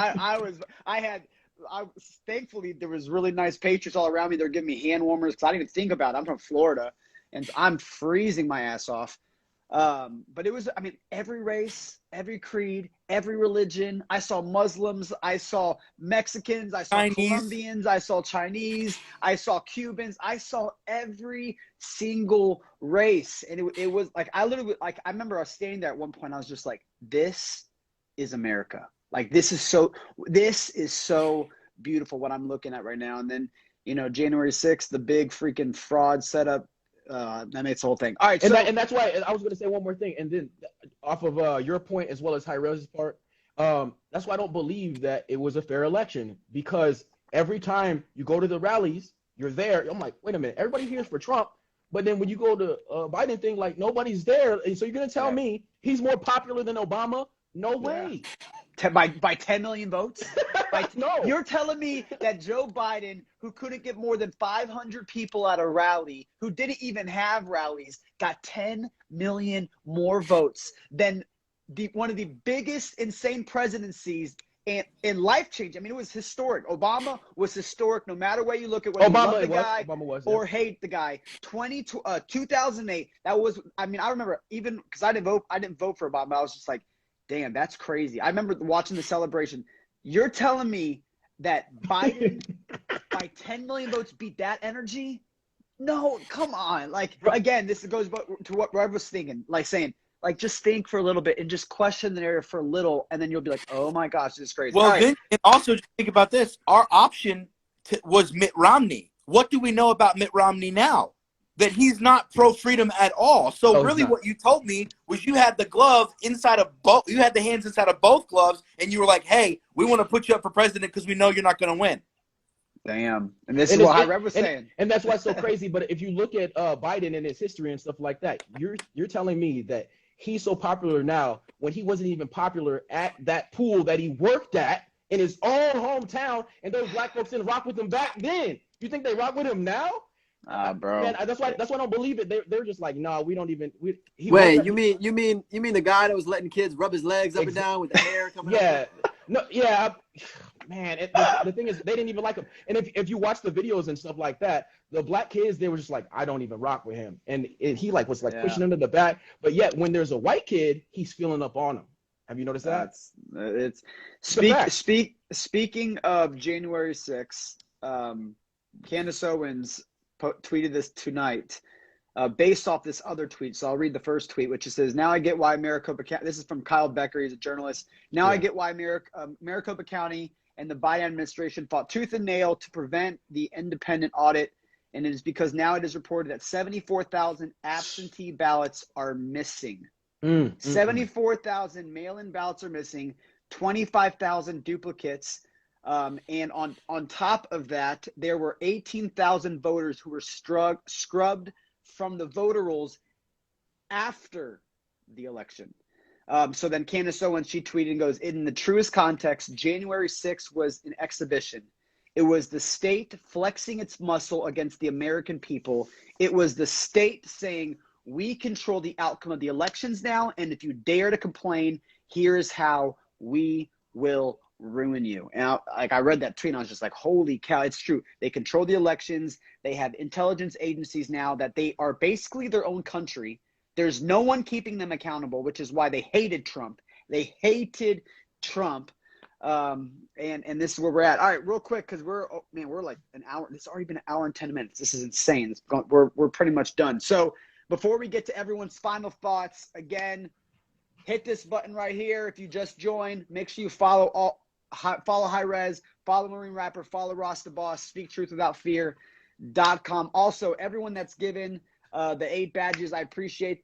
A: Thankfully there was really nice Patriots all around me. They're giving me hand warmers because I didn't even think about it. I'm from Florida, and I'm freezing my ass off. But it was, I mean, every race, every creed, every religion. I saw Muslims, I saw Mexicans, I saw Chinese. Colombians, I saw Chinese, I saw Cubans, I saw every single race. And it was like, I remember I was standing there at one point, I was just like, this is America. Like, this is so beautiful what I'm looking at right now. And then, January 6th, the big freaking fraud setup. That makes the whole thing. All right,
D: and that's why I was going to say one more thing, and then off of your point as well as Hyre's part, that's why I don't believe that it was a fair election, because every time you go to the rallies, you're there. I'm like, wait a minute, everybody here is for Trump, but then when you go to Biden thing, like nobody's there, and so you're going to tell me he's more popular than Obama? No way.
A: By 10 million votes?
D: No.
A: You're telling me that Joe Biden, who couldn't get more than 500 people at a rally, who didn't even have rallies, got 10 million more votes than one of the biggest insane presidencies in life change. I mean, it was historic. Obama was historic no matter where you look at, whether you love the guy or hate the guy. 2008, that was, I mean, I remember even because I didn't vote for Obama. I was just like, damn, that's crazy. I remember watching the celebration. You're telling me that Biden by 10 million votes beat that energy? No, come on. Like, again, this goes to what Rev was thinking, like saying, like, just think for a little bit and just question the narrative for a little, and then you'll be like, oh my gosh, this is crazy.
E: Well, then, and also just think about this. Our option was Mitt Romney. What do we know about Mitt Romney now? that he's not pro-freedom at all. So
D: Oh,
E: really what you told me was you had the glove inside of both, you had the hands inside of both gloves, and you were like, hey, we want to put you up for president because we know you're not going to win.
A: Damn. And this is what High Rev was saying.
D: And that's why it's so crazy. But if you look at Biden and his history and stuff like that, you're telling me that he's so popular now when he wasn't even popular at that pool that he worked at in his own hometown, and those black folks didn't rock with him back then. You think they rock with him now?
A: Bro.
D: Man, that's why I don't believe it. They're just like, no, we don't even.
B: Wait, you mean the guy that was letting kids rub his legs up and down with the hair coming out?
D: Yeah, no, yeah, man. The thing is, they didn't even like him. And if you watch the videos and stuff like that, the black kids, they were just like, I don't even rock with him, and he was pushing them to the back. But yet, when there's a white kid, he's feeling up on him. Have you noticed that?
A: Speaking of January 6th, Candace Owens tweeted this tonight based off this other tweet. So I'll read the first tweet, which says, now I get why Maricopa County, this is from Kyle Becker, he's a journalist. Now I get why Maricopa County and the Biden administration fought tooth and nail to prevent the independent audit. And it is because now it is reported that 74,000 absentee ballots are missing. 74,000 mail-in ballots are missing, 25,000 duplicates. And on top of that, there were 18,000 voters who were scrubbed from the voter rolls after the election. So then Candace Owens, she tweeted and goes, in the truest context, January 6th was an exhibition. It was the state flexing its muscle against the American people. It was the state saying, we control the outcome of the elections now, and if you dare to complain, here is how we will ruin you. And I read that tweet and I was just like, holy cow, it's true. They control the elections. They have intelligence agencies now that they are basically their own country. There's no one keeping them accountable, which is why they hated Trump. They hated Trump. And this is where we're at. All right, real quick, because we're like an hour. It's already been an hour and 10 minutes. This is insane. We're pretty much done. So before we get to everyone's final thoughts, again, hit this button right here. If you just joined, make sure you follow High Res, follow Marine Rapper, follow Ross the Boss, SpeakTruthWithoutFear.com. Also, everyone that's given the 8 badges, I appreciate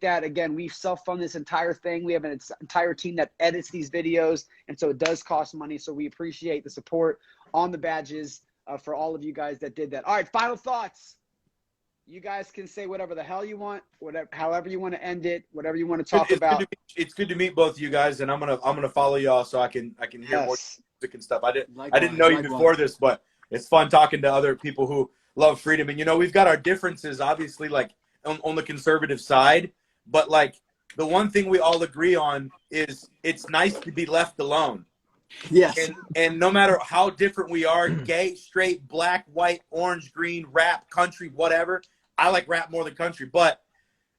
A: that. Again, we self-fund this entire thing. We have an entire team that edits these videos, and so it does cost money. So we appreciate the support on the badges for all of you guys that did that. All right, final thoughts. You guys can say whatever the hell you want, however you want to end it, whatever you want to talk about.
C: It's good to meet both of you guys, and I'm gonna follow y'all so I can hear more music and stuff. I didn't know you before this, but it's fun talking to other people who love freedom. And we've got our differences, obviously, like on the conservative side, but like the one thing we all agree on is it's nice to be left alone.
B: Yes.
C: And no matter how different we are, gay, straight, black, white, orange, green, rap, country, whatever. I like rap more than country, but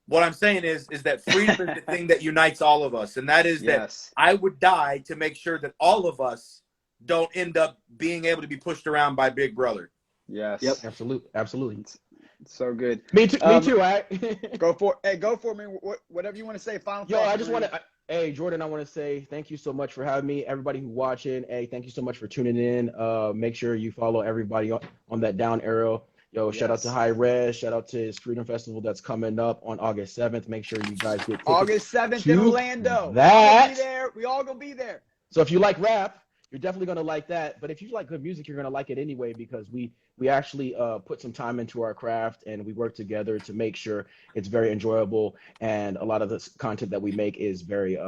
C: what I'm saying is that freedom is the thing that unites all of us, and that is that I would die to make sure that all of us don't end up being able to be pushed around by Big Brother.
A: Yes.
D: Yep. Absolutely.
A: It's so good.
D: Me too. Me too. Right.
A: Go for me. Whatever you want to say. Final.
D: Yo, I just want to. Hey, Jordan, I want to say thank you so much for having me. Everybody who's watching, hey, thank you so much for tuning in. Make sure you follow everybody on that down arrow. Yo, shout out to High Res. Shout out to his Freedom Festival that's coming up on August 7th. Make sure you guys get tickets.
A: August 7th in Orlando. We all gonna be there.
D: So if you like rap, you're definitely gonna like that. But if you like good music, you're gonna like it anyway because we actually put some time into our craft and we work together to make sure it's very enjoyable. And a lot of the content that we make is very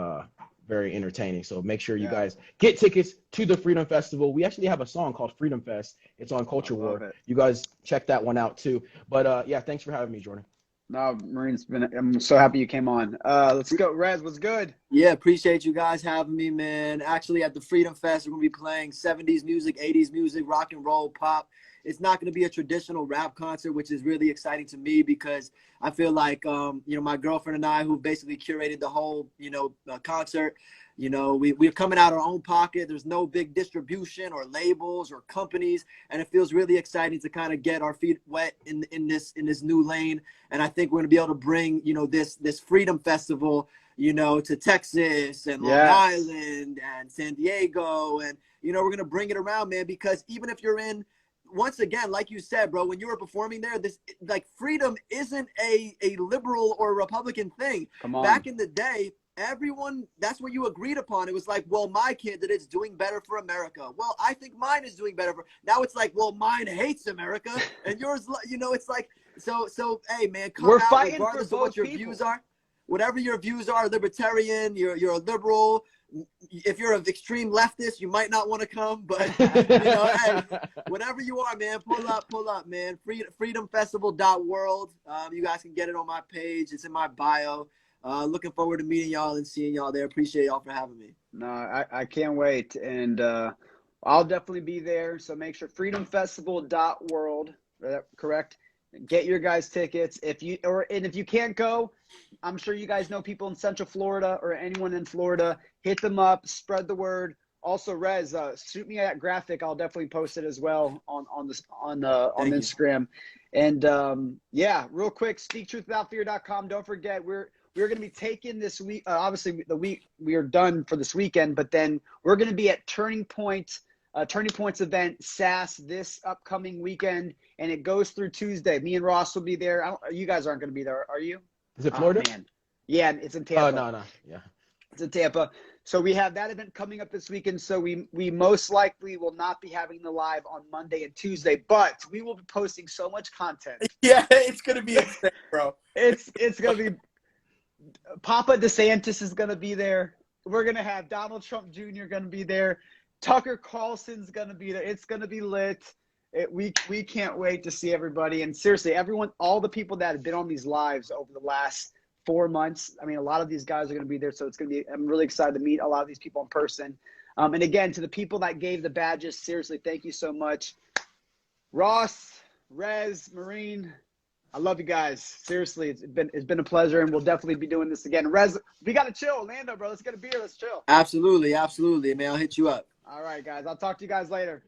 D: entertaining. So make sure you guys get tickets to the Freedom Festival. We actually have a song called Freedom Fest. It's on Culture War. You guys check that one out too. But thanks for having me, Jordan.
A: No, Marine's I'm so happy you came on. Let's go. Rez, what's good?
B: Yeah, appreciate you guys having me, man. Actually, at the Freedom Fest, we're going to be playing 70s music, 80s music, rock and roll, pop. It's not going to be a traditional rap concert, which is really exciting to me because I feel like, my girlfriend and I, who basically curated the whole, concert, we're coming out of our own pocket. There's no big distribution or labels or companies, and it feels really exciting to kind of get our feet wet in this new lane. And I think we're going to be able to bring, this Freedom Festival, to Texas and Long Island and San Diego, and we're going to bring it around, man. Because even if you're in once again, like you said, bro, when you were performing there, this like freedom isn't a liberal or Republican thing.
A: Come on.
B: Back in the day, everyone, that's what you agreed upon. It was like, well, my candidate's doing better for America. Well, I think mine is doing better for. Now it's like, well, mine hates America, and yours, you know, it's like, so hey, man, come
A: We're
B: out
A: fighting
B: regardless
A: for
B: of what
A: both
B: your
A: people.
B: views are. Whatever your views are, libertarian, you're a liberal. If you're an extreme leftist, you might not want to come, but you know, hey, whatever you are, man, pull up, man. Freedomfestival.world. You guys can get it on my page. It's in my bio. Looking forward to meeting y'all and seeing y'all there. Appreciate y'all for having me.
A: No, I can't wait. And I'll definitely be there. So make sure freedomfestival.world, correct? Get your guys tickets. If you can't go, I'm sure you guys know people in Central Florida or anyone in Florida. Hit them up, spread the word. Also, Rez, shoot me that graphic. I'll definitely post it as well on Instagram. And yeah, real quick, speaktruthwithoutfear.com. Don't forget, we're going to be taking this week. Obviously, the week we are done for this weekend, but then we're going to be at Turning Point's event, SAS, this upcoming weekend, and it goes through Tuesday. Me and Ross will be there. You guys aren't going to be there, are you?
D: Is it Florida?
A: Man. Yeah, it's in Tampa.
D: Oh, no. Yeah.
A: It's in Tampa. So we have that event coming up this weekend. So we most likely will not be having the live on Monday and Tuesday, but we will be posting so much content.
E: Yeah, it's gonna be insane, bro.
A: It's gonna be. Papa DeSantis is gonna be there. We're gonna have Donald Trump Jr. gonna be there. Tucker Carlson's gonna be there. It's gonna be lit. We can't wait to see everybody. And seriously, everyone, all the people that have been on these lives over the last 4 months. I mean, a lot of these guys are going to be there, so I'm really excited to meet a lot of these people in person. And again, to the people that gave the badges, seriously, thank you so much. Ross, Rez, Marine, I love you guys. Seriously, it's been a pleasure, and we'll definitely be doing this again. Rez, we got to chill. Orlando, bro, let's get a beer. Let's chill.
B: Absolutely, man. I'll hit you up.
A: All right, guys. I'll talk to you guys later.